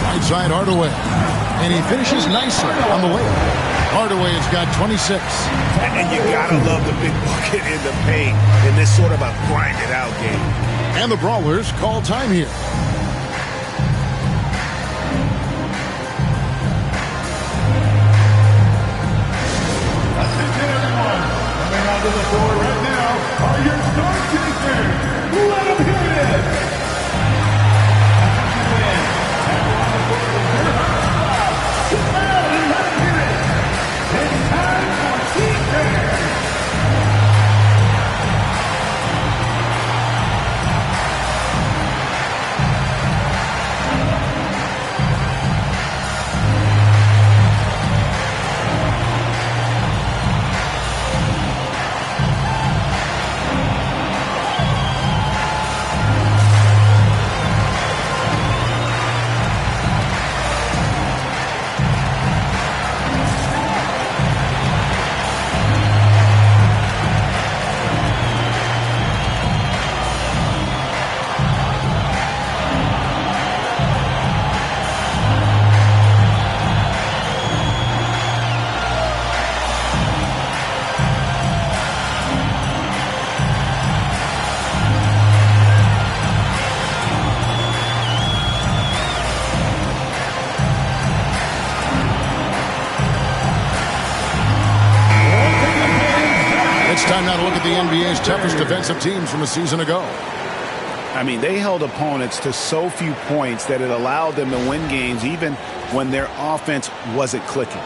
Right side Hardaway. And he finishes nicely on the way. Hardaway has got 26. And you gotta love the big bucket in the paint in this sort of a grinded out game. And the Brawlers call time here. to the floor right now are your star chasers. Let them hear it. It's time for T-Fair. Time now to look at the NBA's toughest defensive teams from a season ago. I mean, they held opponents to so few points that it allowed them to win games even when their offense wasn't clicking.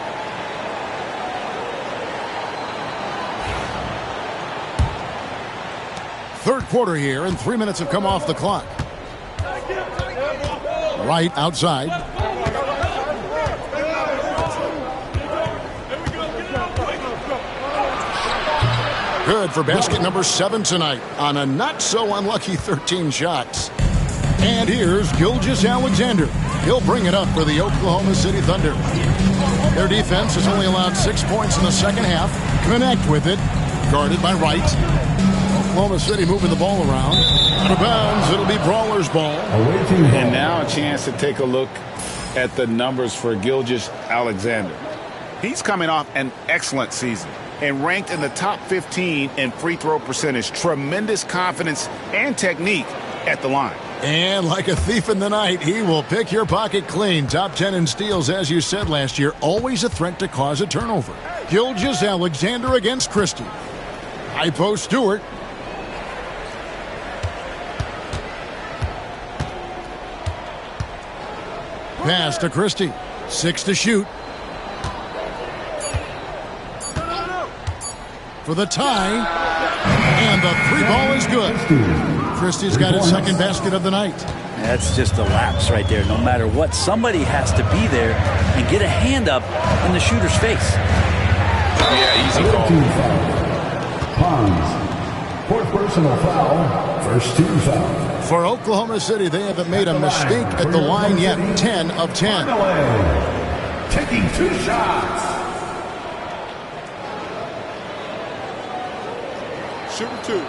Third quarter here, and 3 minutes have come off the clock. Right outside. Good for basket number 7 tonight on a not-so-unlucky 13 shots. And here's Gilgeous-Alexander. He'll bring it up for the Oklahoma City Thunder. Their defense has only allowed 6 points in the second half. Connect with it. Guarded by Wright. Oklahoma City moving the ball around. Out of bounds, it'll be Brawlers ball. And now a chance to take a look at the numbers for Gilgeous-Alexander. He's coming off an excellent season and ranked in the top 15 in free throw percentage. Tremendous confidence and technique at the line. And like a thief in the night, he will pick your pocket clean. Top 10 in steals, as you said last year. Always a threat to cause a turnover. Gilgeous-Alexander against Christie. High post Stewart. Pass to Christie. 6 to shoot. For the tie, and the 3 ball is good. Christie's got his second basket of the night. That's just a lapse right there. No matter what, somebody has to be there and get a hand up in the shooter's face. Yeah, easy call. Pons. Fourth personal foul. First team foul. For Oklahoma City, they haven't made a mistake at the line yet. 10 of 10. Taking 2 shots. Shooting 2.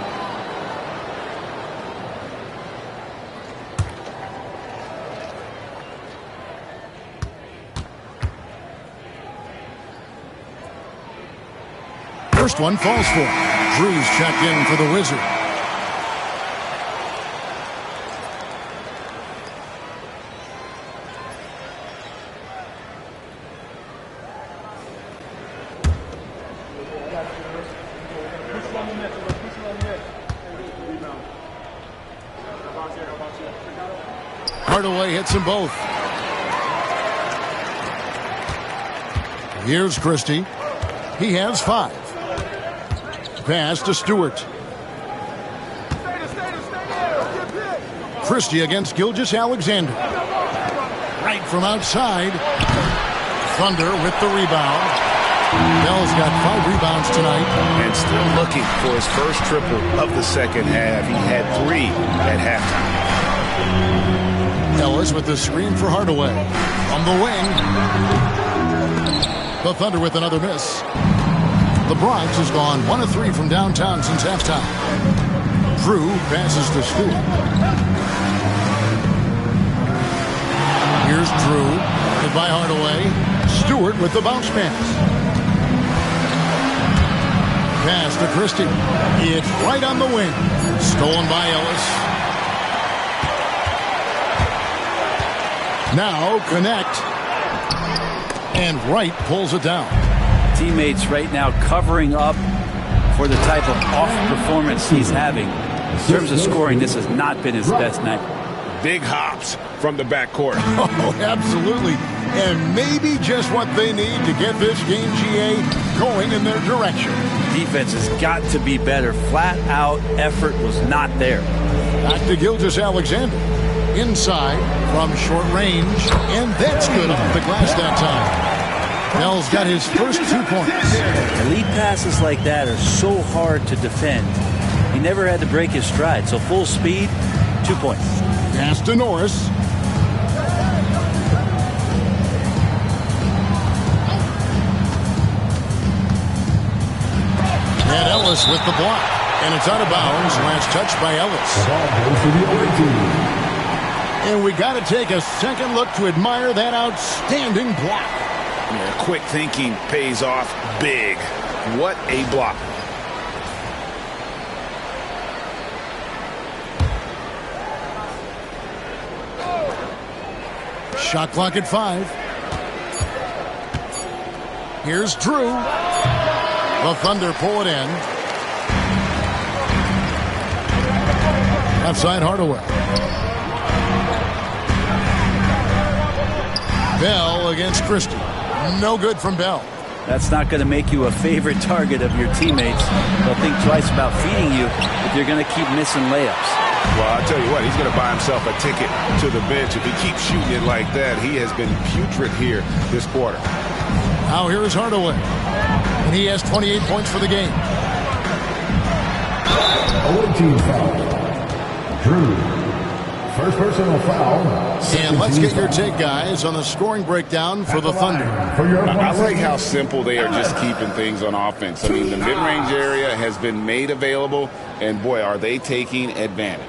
First one falls for. Drew's checked in for the Wizard. Hardaway hits them both. Here's Christie. He has 5. Pass to Stewart. Christie against Gilgeous-Alexander. Right from outside. Thunder with the rebound. Bell's got 5 rebounds tonight. And still looking for his first triple of the second half. He had 3 at halftime. Ellis with the screen for Hardaway. On the wing. The Thunder with another miss. The Bronx has gone 1 of 3 from downtown since halftime. Drew passes to Stewart. Here's Drew. Goodbye Hardaway. Stewart with the bounce pass. Pass to Christie. It's right on the wing. Stolen by Ellis. Now connect. And Wright pulls it down. Teammates right now covering up for the type of off performance he's having. In terms of scoring, this has not been his best night. Big hops from the backcourt. Oh, absolutely. And maybe just what they need to get this game, GA, going in their direction. Defense has got to be better. Flat out effort was not there. Back to Gilgeous-Alexander. Inside from short range. And that's good off the glass that time. Bell's got his first 2 points. Elite passes like that are so hard to defend. He never had to break his stride. So full speed, 2 points. Pass to Norris. And Ellis with the block. And it's out of bounds. Last touch by Ellis. And we got to take a second look to admire that outstanding block. Yeah, quick thinking pays off big. What a block. Shot clock at 5. Here's Drew. The Thunder pull it in. Outside Hardaway. Bell against Christie. No good from Bell. That's not going to make you a favorite target of your teammates. They'll think twice about feeding you if you're going to keep missing layups. Well, I'll tell you what, he's going to buy himself a ticket to the bench. If he keeps shooting it like that, he has been putrid here this quarter. Now here is Hardaway. And he has 28 points for the game. Away team foul. Drew. First personal foul. And let's get your take, guys, on the scoring breakdown for the Thunder. I like how simple they are just keeping things on offense. I mean, the mid-range area has been made available, and boy, are they taking advantage.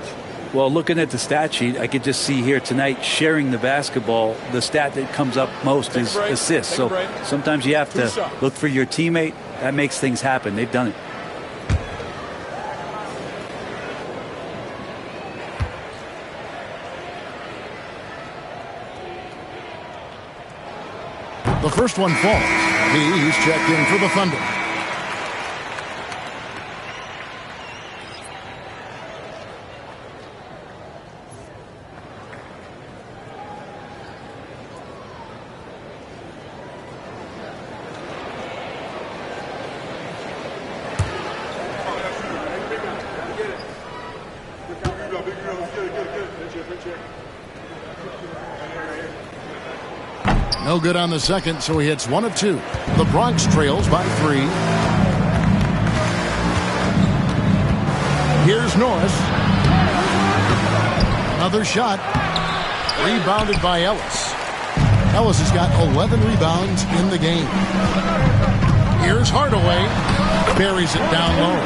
Well, looking at the stat sheet, I could just see here tonight sharing the basketball. The stat that comes up most is assists. So sometimes you have to look for your teammate. That makes things happen. They've done it. The first one falls. He's checked in for the Thunder. No good on the second, so he hits 1 of 2. The Bronx trails by 3. Here's Norris. Another shot. Rebounded by Ellis. Ellis has got 11 rebounds in the game. Here's Hardaway. Buries it down low.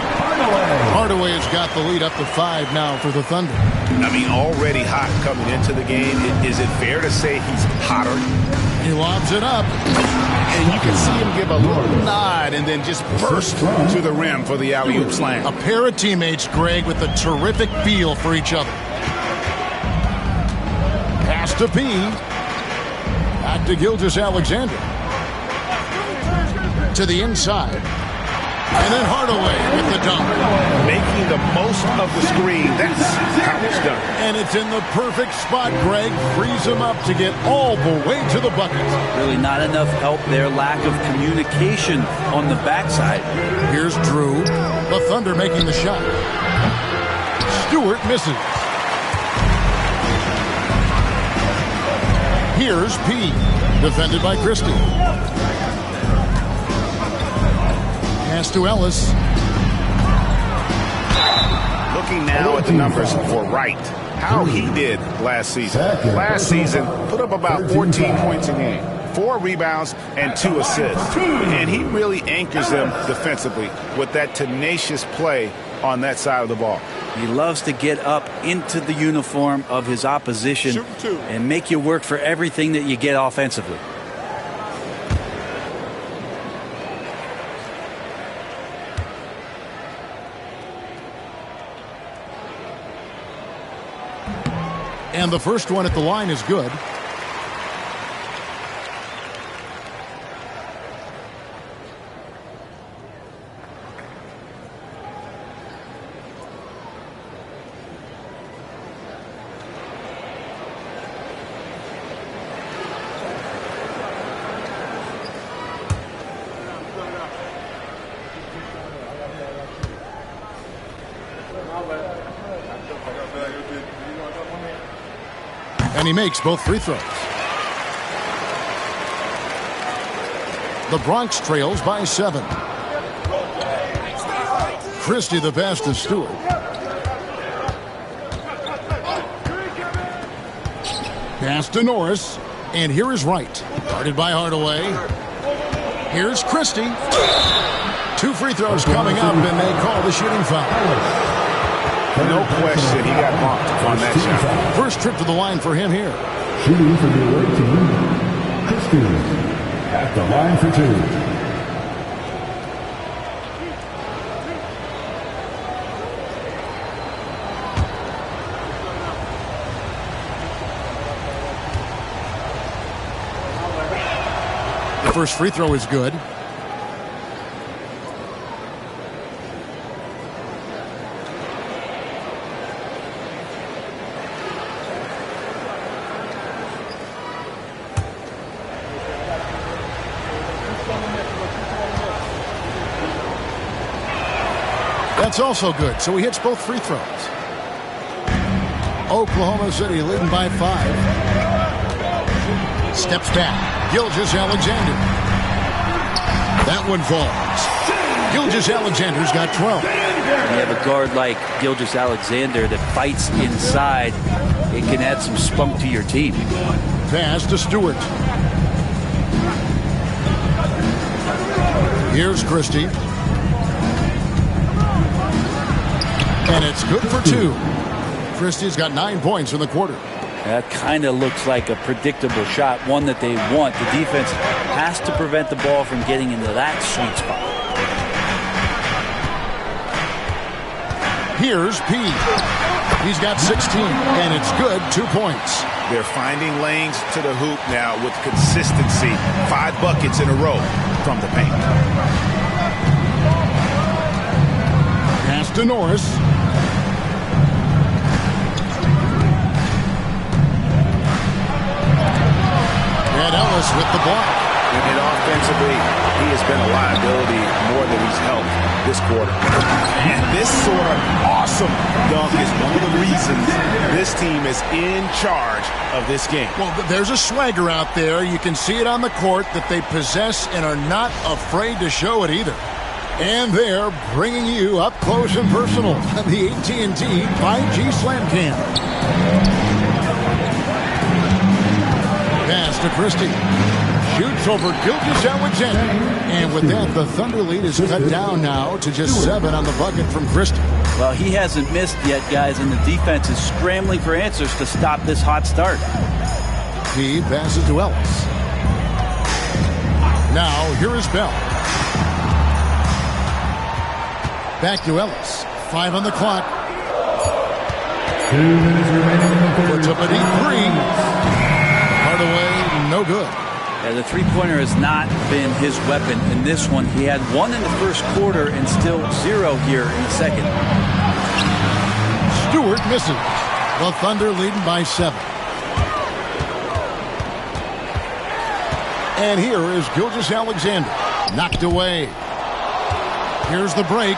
Hardaway has got the lead up to 5 now for the Thunder. I mean, already hot coming into the game. Is it fair to say he's hotter? He lobs it up. And you can see him give a little nod and then just burst to the rim for the alley-oop slam. A pair of teammates, Greg, with a terrific feel for each other. Pass to P. Back to Gilgeous-Alexander. To the inside. And then Hardaway with the dunk. Making the most of the screen. That's how it's done. And it's in the perfect spot, Greg. Frees him up to get all the way to the bucket. Really not enough help there. Lack of communication on the backside. Here's Drew. The Thunder making the shot. Stewart misses. Here's P. Defended by Christie. Pass to Ellis. Looking now at the numbers for Wright. How he did last season. Last season, put up about 14 points a game. 4 rebounds and 2 assists. And he really anchors them defensively with that tenacious play on that side of the ball. He loves to get up into the uniform of his opposition and make you work for everything that you get offensively. And the first one at the line is good. And he makes both free throws. The Bronx trails by 7. Christie the pass to Stewart. Pass to Norris. And here is Wright. Guarded by Hardaway. Here's Christie. 2 free throws coming up, and they call the shooting foul. No question, he got bumped on that shot. First trip to the line for him here. Shooting for the away team, Christie at the line for 2. The first free throw is good. That's also good, so he hits both free throws. Oklahoma City leading by 5. Steps back. Gilgeous-Alexander. That one falls. Gilgeous-Alexander's got 12. When you have a guard like Gilgeous-Alexander that fights inside, it can add some spunk to your team. Pass to Stewart. Here's Christie. And it's good for 2. Christie's got 9 points in the quarter. That kind of looks like a predictable shot, one that they want. The defense has to prevent the ball from getting into that sweet spot. Here's P. He's got 16, and it's good, 2 points. They're finding lanes to the hoop now with consistency. 5 buckets in a row from the paint. Pass to Norris. And Ellis with the block. And offensively, he has been a liability more than he's helped this quarter. And this sort of awesome dunk is one of the reasons this team is in charge of this game. Well, there's a swagger out there. You can see it on the court that they possess and are not afraid to show it either. And they're bringing you up close and personal on the AT&T 5G Slam Cam. Pass to Christie. Shoots over Gilgeous-Alexander. And with that, the Thunder lead is cut down now to just 7 on the bucket from Christie. Well, he hasn't missed yet, guys, and the defense is scrambling for answers to stop this hot start. He passes to Ellis. Now, here is Bell. Back to Ellis. 5 on the clock. 2 minutes remaining in the third. Puts up a deep 3. Hardaway, no good. Yeah, the three-pointer has not been his weapon in this one. He had 1 in the first quarter and still 0 here in the second. Stewart misses. The Thunder leading by 7. And here is Gilgeous-Alexander. Knocked away. Here's the break.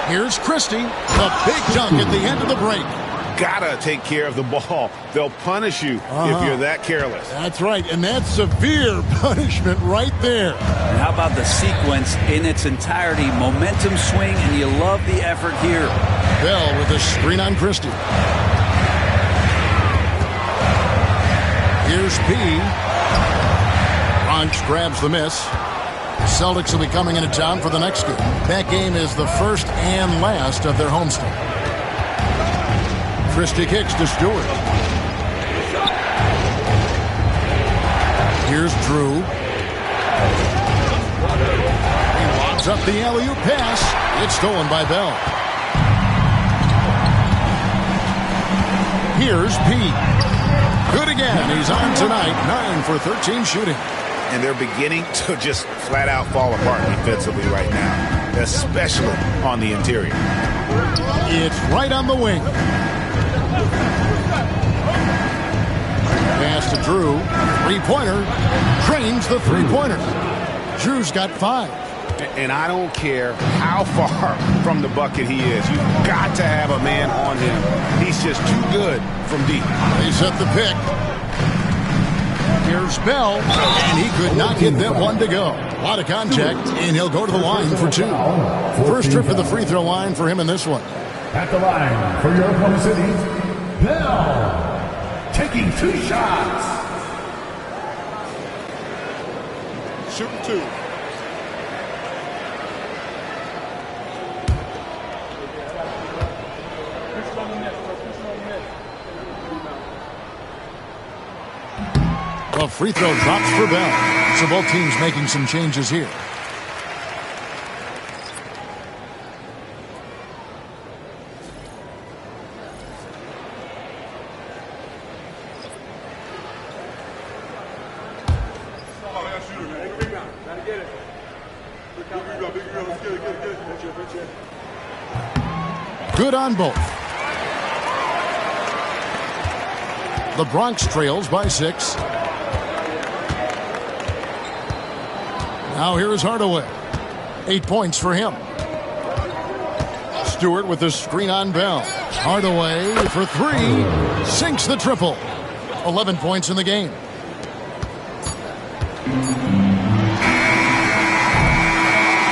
Here's Christie. The big dunk at the end of the break. Gotta take care of the ball. They'll punish you if you're that careless. That's right, and that's severe punishment right there. And how about the sequence in its entirety? Momentum swing, and you love the effort here. Bell with a screen on Christie. Here's P. Bronx grabs the miss. The Celtics will be coming into town for the next game. That game is the first and last of their homestand. Christie kicks to Stewart. Here's Drew. He lobs up the alley-oop pass. It's stolen by Bell. Here's P. Good again. He's on tonight. 9 for 13 shooting. And they're beginning to just flat out fall apart defensively right now, especially on the interior. It's right on the wing. Pass to Drew. Three-pointer. Drains the three-pointer. Drew's got 5. And I don't care how far from the bucket he is. You've got to have a man on him. He's just too good from deep. They set the pick. Here's Bell, and he could not get that one to go. A lot of contact, and he'll go to the line for 2. First trip to the free throw line for him in this one. At the line for your Oklahoma City, Bell, taking 2 shots. Shooting 2. A free throw drops for Bell. So both teams making some changes here. Good on both. The Bronx trails by 6. Now here is Hardaway. 8 points for him. Stewart with the screen on Bell. Hardaway for 3. Sinks the triple. 11 points in the game.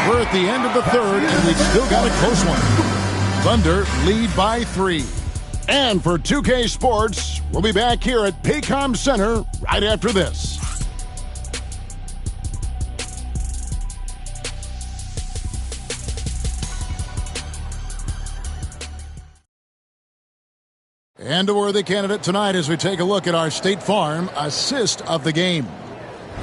We're at the end of the third, and we've still got a close one. Thunder lead by 3. And for 2K Sports, we'll be back here at Paycom Center right after this. And a worthy candidate tonight as we take a look at our State Farm assist of the game.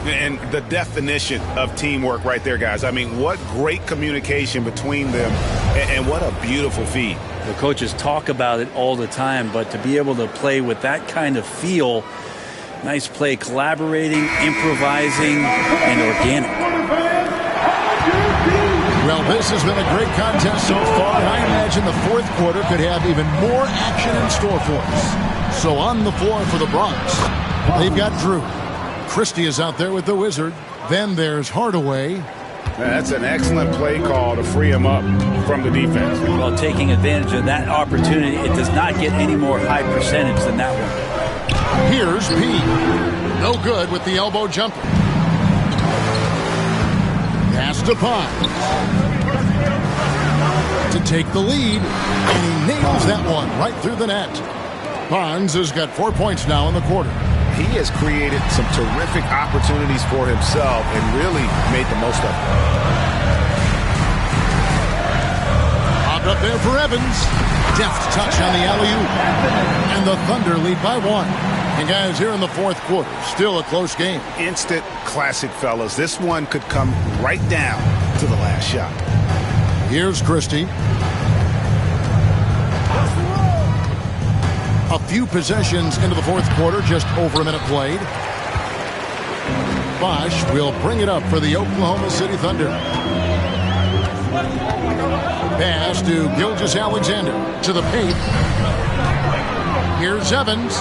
And the definition of teamwork right there, guys. I mean, what great communication between them, and what a beautiful feed. The coaches talk about it all the time, but to be able to play with that kind of feel, nice play, collaborating, improvising, and organic. Well, this has been a great contest so far, and I imagine the fourth quarter could have even more action in store for us. So on the floor for the Bronx, they've got Drew. Christie is out there with the Wizard. Then there's Hardaway. That's an excellent play call to free him up from the defense. Well, taking advantage of that opportunity, it does not get any more high percentage than that one. Here's P. No good with the elbow jumper. Pass to Pons to take the lead, and he nails that one right through the net. Pons has got 4 points now in the quarter. He has created some terrific opportunities for himself and really made the most of it. Popped up there for Evans. Deft touch on the alley-oop. And the Thunder lead by 1. And guys, here in the fourth quarter, still a close game. Instant classic, fellas. This one could come right down to the last shot. Here's Christie. A few possessions into the fourth quarter, just over a minute played. Bosch will bring it up for the Oklahoma City Thunder. Pass to Gilgeous-Alexander to the paint. Here's Evans.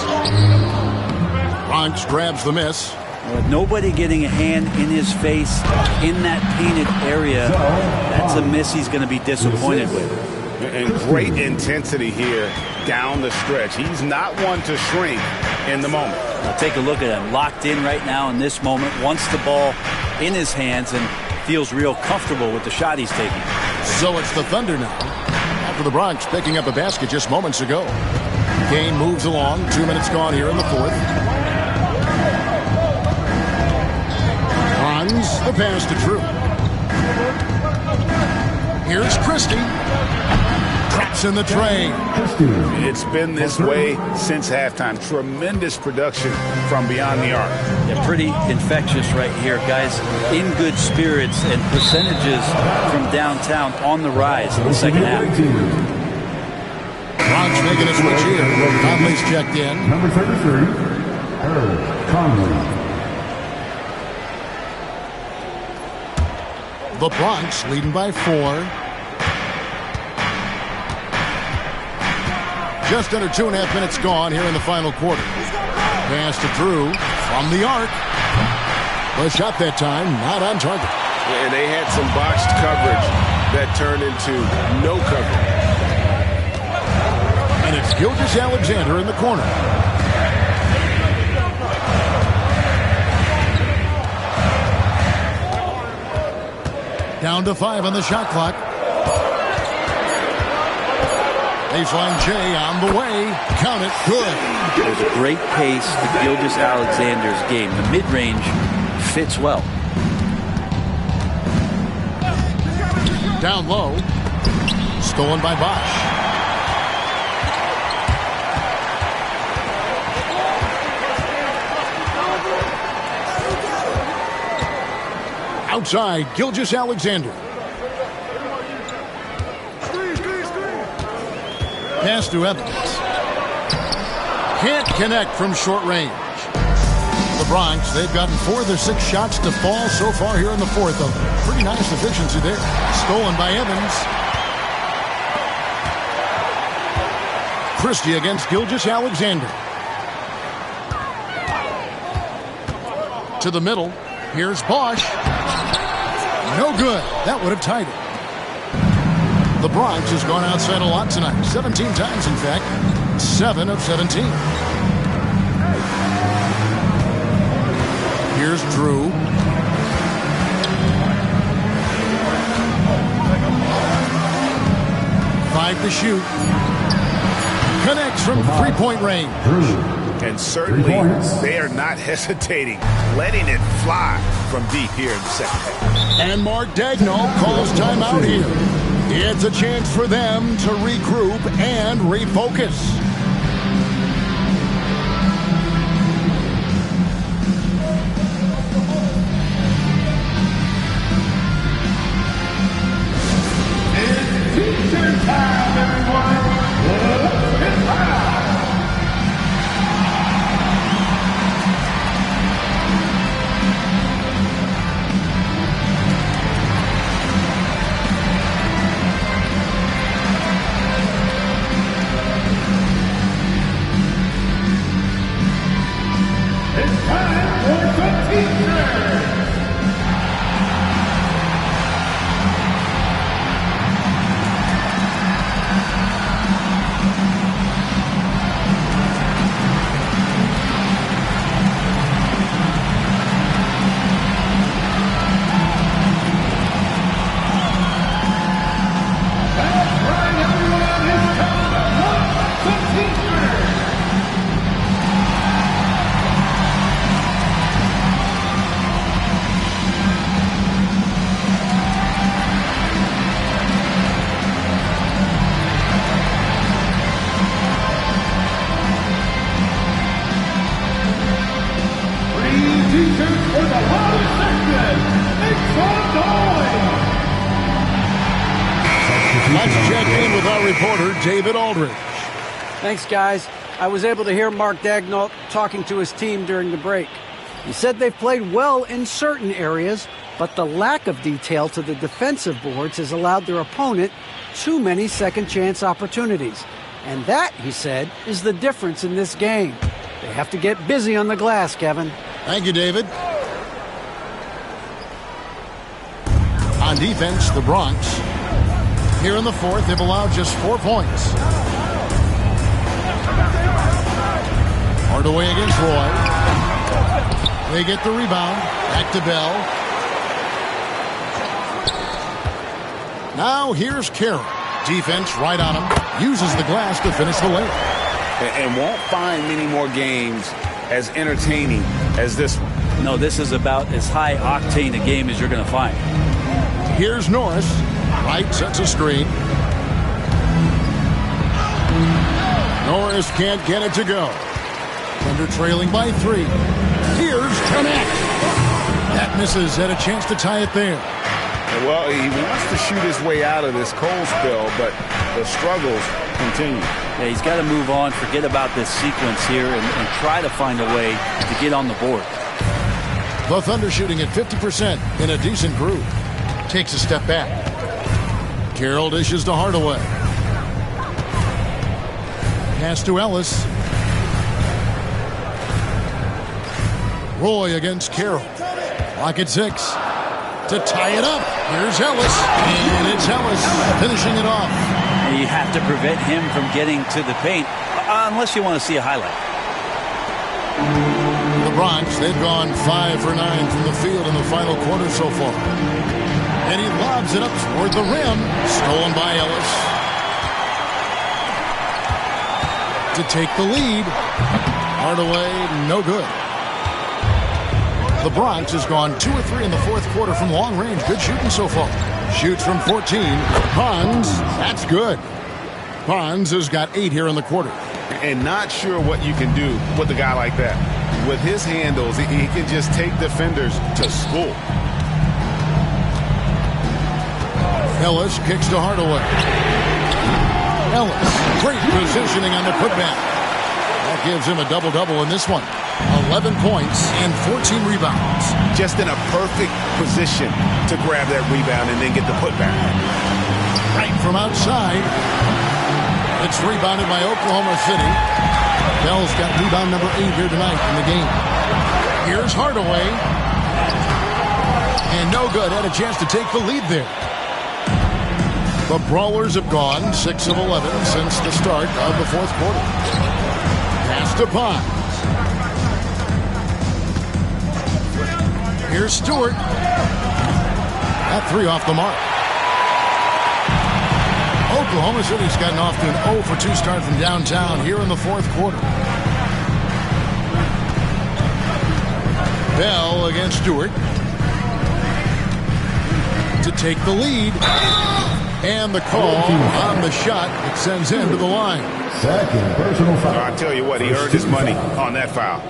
Bronx grabs the miss. With nobody getting a hand in his face in that painted area, that's a miss he's going to be disappointed with. And great intensity here down the stretch. He's not one to shrink in the moment. Now take a look at him. Locked in right now in this moment. Wants the ball in his hands and feels real comfortable with the shot he's taking. So it's the Thunder now. After the Bronx picking up a basket just moments ago. Game moves along. 2 minutes gone here in the fourth. Pons, the pass to Drew. Here's Christie. Traps in the tray. It's been this way since halftime. Tremendous production from beyond the arc. Yeah, pretty infectious right here, guys. In good spirits and percentages from downtown on the rise in the second half. Bronx making a switch here. Conley's checked in. Number 33, Earl Conley. The Bronx leading by 4. Just under 2.5 minutes gone here in the final quarter. Pass to Drew from the arc. The shot that time not on target. And they had some botched coverage that turned into no cover. And it's Gilgeous-Alexander in the corner. Down to 5 on the shot clock. Baseline J on the way. Count it. Good. There's a great pace to Gilgeous-Alexander's game. The mid-range fits well. Down low. Stolen by Bosch. Outside, Gilgeous-Alexander. Pass to Evans. Can't connect from short range. The Bronx, they've gotten 4 of their 6 shots to fall so far here in the fourth. A pretty nice efficiency there. Stolen by Evans. Christie against Gilgeous-Alexander. To the middle. Here's Bosch. No good. That would have tied it. The Bronx has gone outside a lot tonight. 17 times, in fact. 7 of 17. Here's Drew. Five to shoot. Connects from three-point range. And certainly they are not hesitating, letting it fly from deep here in the second half. And Mark Daigneault calls timeout here. It's a chance for them to regroup and refocus. It's teacher time, everyone. Let's get loud. It's time for the teachers. That's right, everyone. It's time to watch the teachers. Teachers for the loudest section. Make some noise. Let's check in with our reporter, David Aldridge. Thanks, guys. I was able to hear Mark Daigneault talking to his team during the break. He said they've played well in certain areas, but the lack of detail to the defensive boards has allowed their opponent too many second-chance opportunities. And that, he said, is the difference in this game. They have to get busy on the glass, Kevin. Thank you, David. On defense, the Bronx. Here in the fourth, they've allowed just 4 points. Hardaway against Roy. They get the rebound. Back to Bell. Now here's Carroll. Defense right on him. Uses the glass to finish the layup. And won't find many more games as entertaining as this one. No, this is about as high octane a game as you're going to find. Here's Norris. Right sets a screen. Norris can't get it to go. Thunder trailing by 3. Here's Connect. That misses. Had a chance to tie it there. Well, he wants to shoot his way out of this cold spell, but the struggles continue. Yeah, he's got to move on, forget about this sequence here, and try to find a way to get on the board. The Thunder shooting at 50% in a decent groove. Takes a step back. Carroll dishes to Hardaway. Pass to Ellis. Roy against Carroll. Clock at 6. to tie it up. Here's Ellis, and it's Ellis finishing it off. You have to prevent him from getting to the paint, unless you want to see a highlight. The Bronx, they've gone 5 for 9 from the field in the final quarter so far. And he lobs it up toward the rim. Stolen by Ellis. To take the lead. Hardaway, no good. The Bronx has gone 2 or 3 in the fourth quarter from long range. Good shooting so far. Shoots from 14. Pons, that's good. Pons has got 8 here in the quarter. And not sure what you can do with a guy like that. With his handles, he can just take defenders to school. Ellis kicks to Hardaway. Ellis, great positioning on the putback. That gives him a double-double in this one. 11 points and 14 rebounds. Just in a perfect position to grab that rebound and then get the putback. Right from outside. It's rebounded by Oklahoma City. Bell's got rebound number 8 here tonight in the game. Here's Hardaway. And no good. Had a chance to take the lead there. The Brawlers have gone 6 of 11 since the start of the fourth quarter. Pass to Pons. Here's Stewart. That 3 off the mark. Oklahoma City's gotten off to an 0 for 2 start from downtown here in the fourth quarter. Bell against Stewart. To take the lead. And the call on the shot that sends him to the line. Second personal foul. I tell you what, he earned his money on that foul.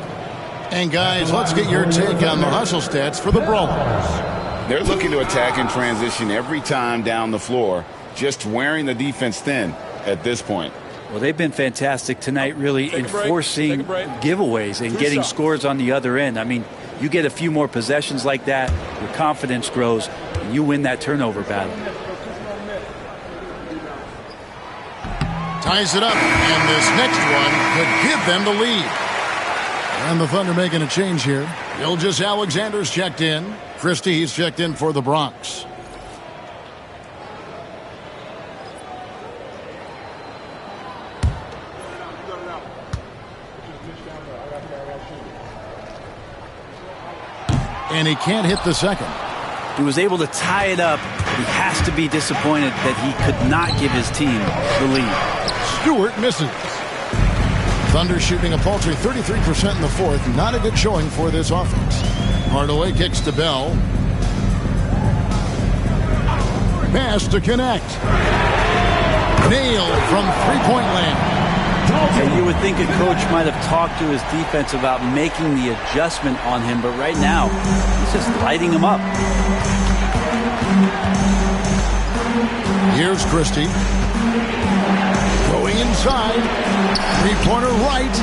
And guys, let's get your take on the hustle stats for the Brawlers. They're looking to attack and transition every time down the floor, just wearing the defense thin at this point. Well, they've been fantastic tonight, really enforcing giveaways and getting scores on the other end. I mean, you get a few more possessions like that, your confidence grows, and you win that turnover battle. Ties it up, and this next one could give them the lead. And the Thunder making a change here. Gilgeous-Alexander's checked in. Christie's checked in for the Bronx. And he can't hit the second. He was able to tie it up. He has to be disappointed that he could not give his team the lead. Stewart misses. Thunder shooting a paltry 33% in the fourth. Not a good showing for this offense. Hardaway kicks to Bell. Pass to connect. Nailed from three-point land. And you would think a coach might have talked to his defense about making the adjustment on him, but right now, he's just lighting him up. Here's Christie. Going inside. Three-pointer right.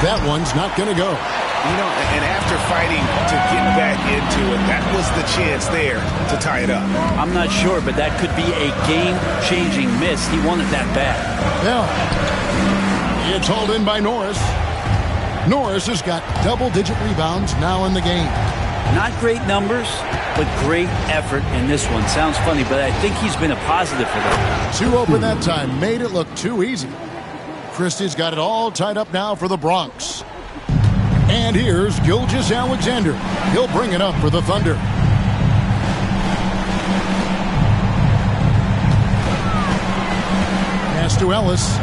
That one's not going to go. You know, and after fighting to get back into it, that was the chance there to tie it up. I'm not sure, but that could be a game-changing miss. He wanted that bad. Yeah. It's hauled in by Norris. Norris has got double-digit rebounds now in the game. Not great numbers, but great effort in this one. Sounds funny, but I think he's been a positive for them. 2 open that time. Made it look too easy. Christie's got it all tied up now for the Bronx. And here's Gilgeous-Alexander. He'll bring it up for the Thunder. Pass to Ellis.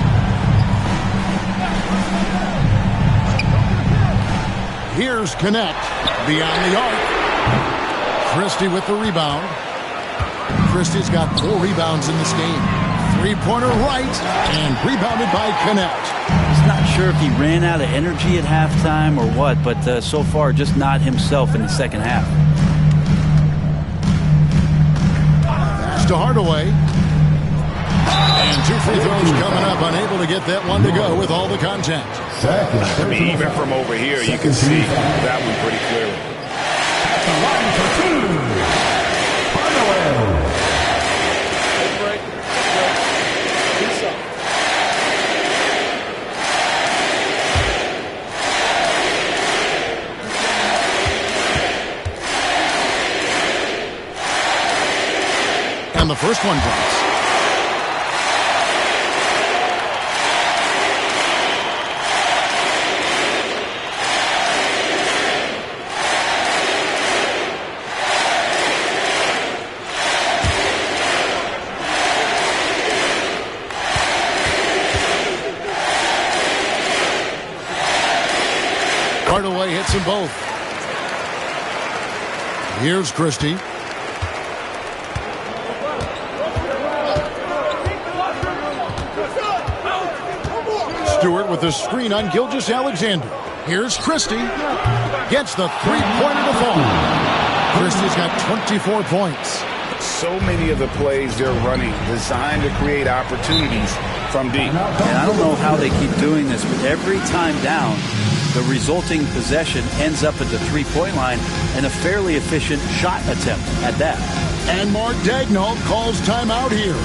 Here's Connect. Beyond the arc. Christie with the rebound. Christie's got 4 rebounds in this game. Three-pointer right. And rebounded by Connect. He's not sure if he ran out of energy at halftime or what, but so far just not himself in the second half. Pass to Hardaway. And 2 free throws coming up. Unable to get that one to go with all the contact. I mean, even from over here, you can see that one pretty clearly. At the line for 2. Hardaway. And the first one drops. Hardaway hits them both. Here's Christie. Stewart with the screen on Gilgeous-Alexander. Here's Christie. Gets the three-pointer to fall. Christie's got 24 points. So many of the plays they're running designed to create opportunities from deep. And I don't know how they keep doing this, but every time down, the resulting possession ends up at the three-point line and a fairly efficient shot attempt at that. And Mark Daigneault calls timeout here.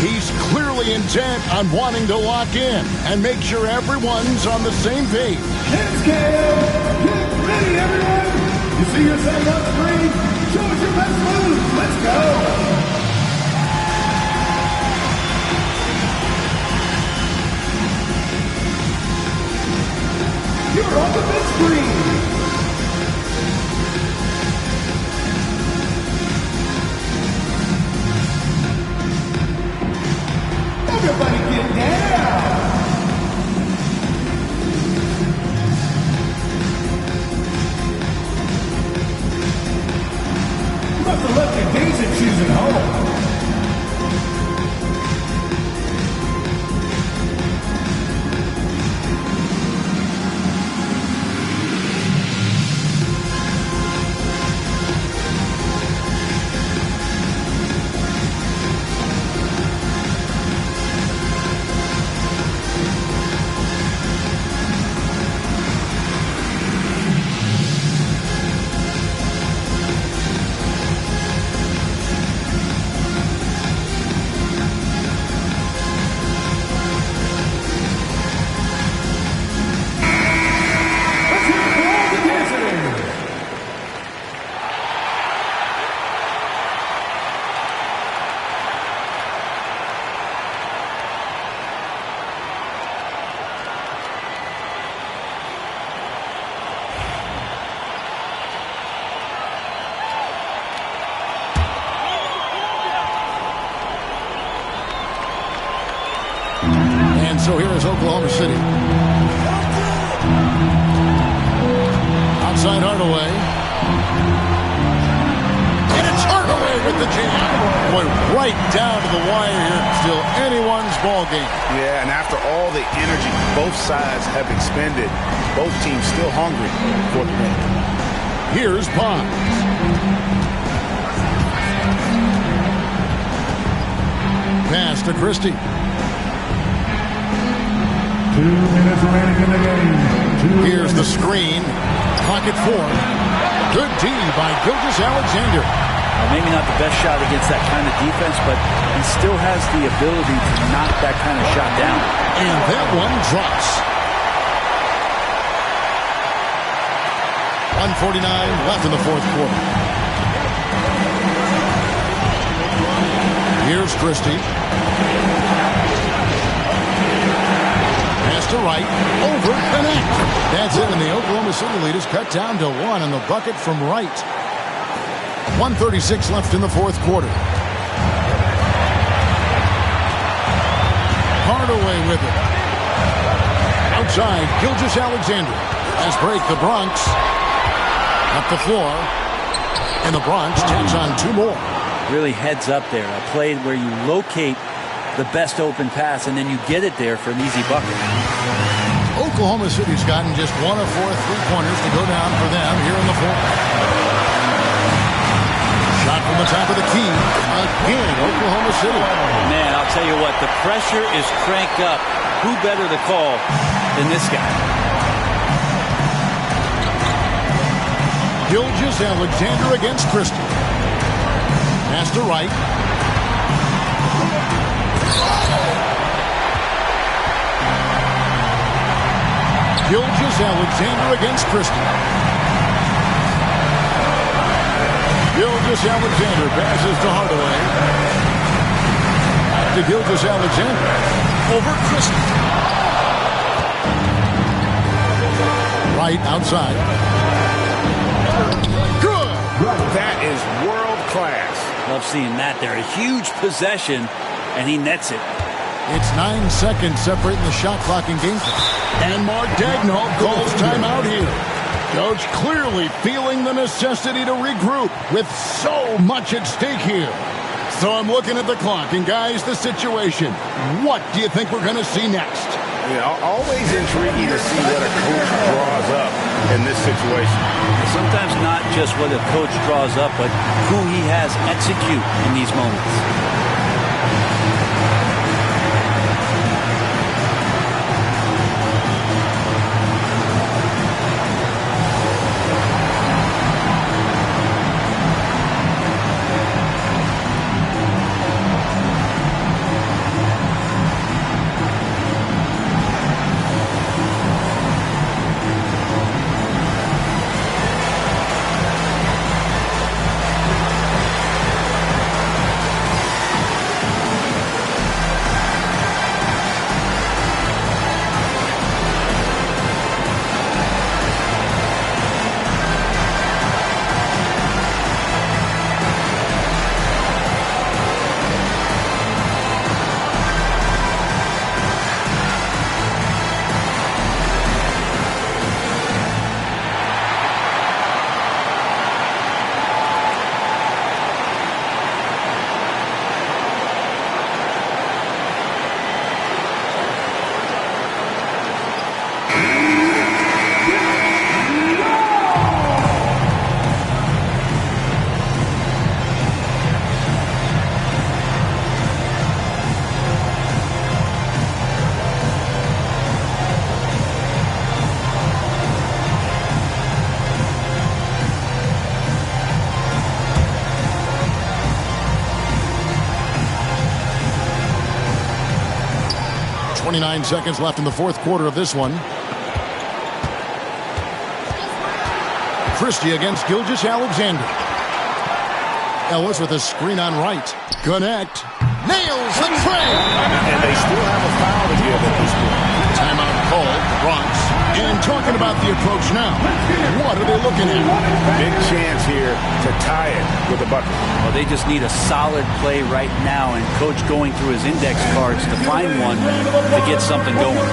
He's clearly intent on wanting to lock in and make sure everyone's on the same page. Let's go! Get ready, everyone! You see yourself on screen? Show us your best moves! Let's go! You're on the big screen! Everybody get down! You must have left your dancing shoes at home. So here is Oklahoma City. Outside Hardaway. And it's Hardaway with the jam. Went right down to the wire here. Still anyone's ball game. Yeah, and after all the energy both sides have expended, both teams still hungry for the win. Here's Bonds. Pass to Christie. 2 minutes remaining in the game. Here's the screen. Pocket four. Good D by Gilgeous-Alexander. Maybe not the best shot against that kind of defense, but he still has the ability to knock that kind of shot down. And that one drops. 1:49 left in the fourth quarter. Here's Christie. To right, over, connect. That's it, and the Oklahoma City lead is cut down to 1 in the bucket from right. 1:36 left in the fourth quarter. Hardaway with it. Outside, Gilgeous-Alexander. As break the Bronx. Up the floor. And the Bronx takes on 2 more. Really heads up there. A play where you locate the best open pass, and then you get it there for an easy bucket. Oklahoma City's gotten just 1 of 4 three-pointers to go down for them here in the fourth. Shot from the top of the key. Again, Oklahoma City. Man, I'll tell you what, the pressure is cranked up. Who better to call than this guy? Gilgeous-Alexander against Christie. Pass to right. Gilgeous-Alexander against Christie. Gilgeous-Alexander passes to Hardaway. to Gilgeous Alexander. Over Christie. Right outside. Good. That is world class. Love seeing that there. A huge possession, and he nets it. It's 9 seconds separating the shot clock and game clock. And Mark Daigneault calls timeout here. Coach clearly feeling the necessity to regroup with so much at stake here. So I'm looking at the clock, and guys, the situation. What do you think we're going to see next? Yeah, always intriguing to see what a coach draws up in this situation. Sometimes not just what a coach draws up, but who he has execute in these moments. Seconds left in the fourth quarter of this one. Christie against Gilgeous Alexander. Ellis with a screen on right. Connect. Nails the tray. And they still have a foul to give at this point. Timeout called. Bronx. And talking about the approach now. What are they looking at? Big chance here to tie it with a bucket. Well, they just need a solid play right now, and Coach going through his index cards to find one to get something going.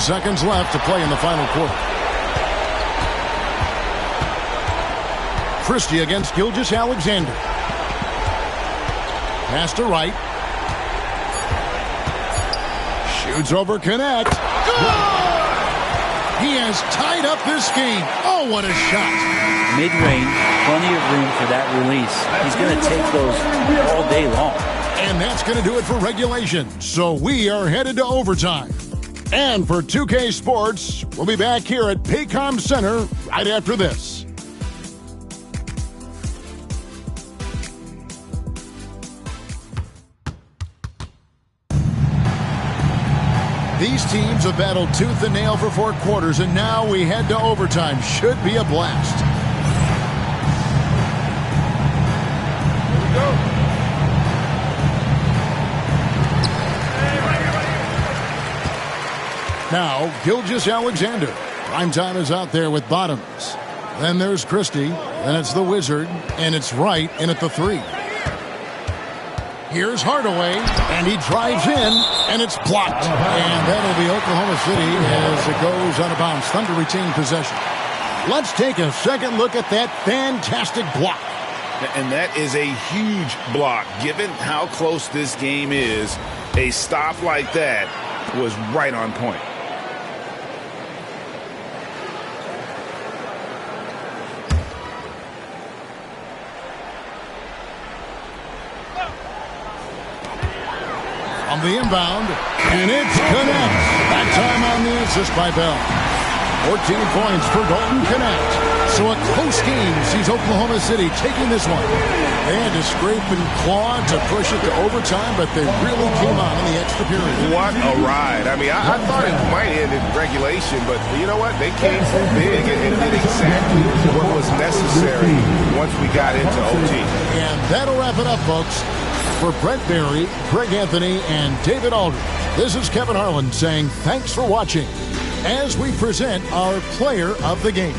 Seconds left to play in the final quarter. Christie against Gilgeous Alexander. Pass to right. Shoots over, connect. Good! He has tied up this game. Oh, what a shot. Mid-range, plenty of room for that release. He's going to take those all day long. And that's going to do it for regulation. So we are headed to overtime. And for 2K Sports, we'll be back here at Paycom Center right after this. These teams have battled tooth and nail for 4 quarters, and now we head to overtime. Should be a blast. Here we go. Now, Gilgeous Alexander. Primetime is out there with Bottoms. Then there's Christie. Then it's the Wizard. And it's Wright in at the 3. Here's Hardaway. And he drives in. And it's blocked. And that'll be Oklahoma City as it goes out of bounds. Thunder retain possession. Let's take a second look at that fantastic block. And that is a huge block. Given how close this game is, a stop like that was right on point. On the inbound, and it's Connect. That time on the assist by Bell. 14 points for Dalton Connect. So a close game sees Oklahoma City taking this one. They had to scrape and claw to push it to overtime, but they really came on in the extra period. What a ride. I mean, I thought it might end in regulation, but you know what? They came big and did exactly what was necessary once we got into OT. And that'll wrap it up, folks. For Brent Berry, Greg Anthony, and David Aldridge, this is Kevin Harlan saying thanks for watching as we present our player of the game.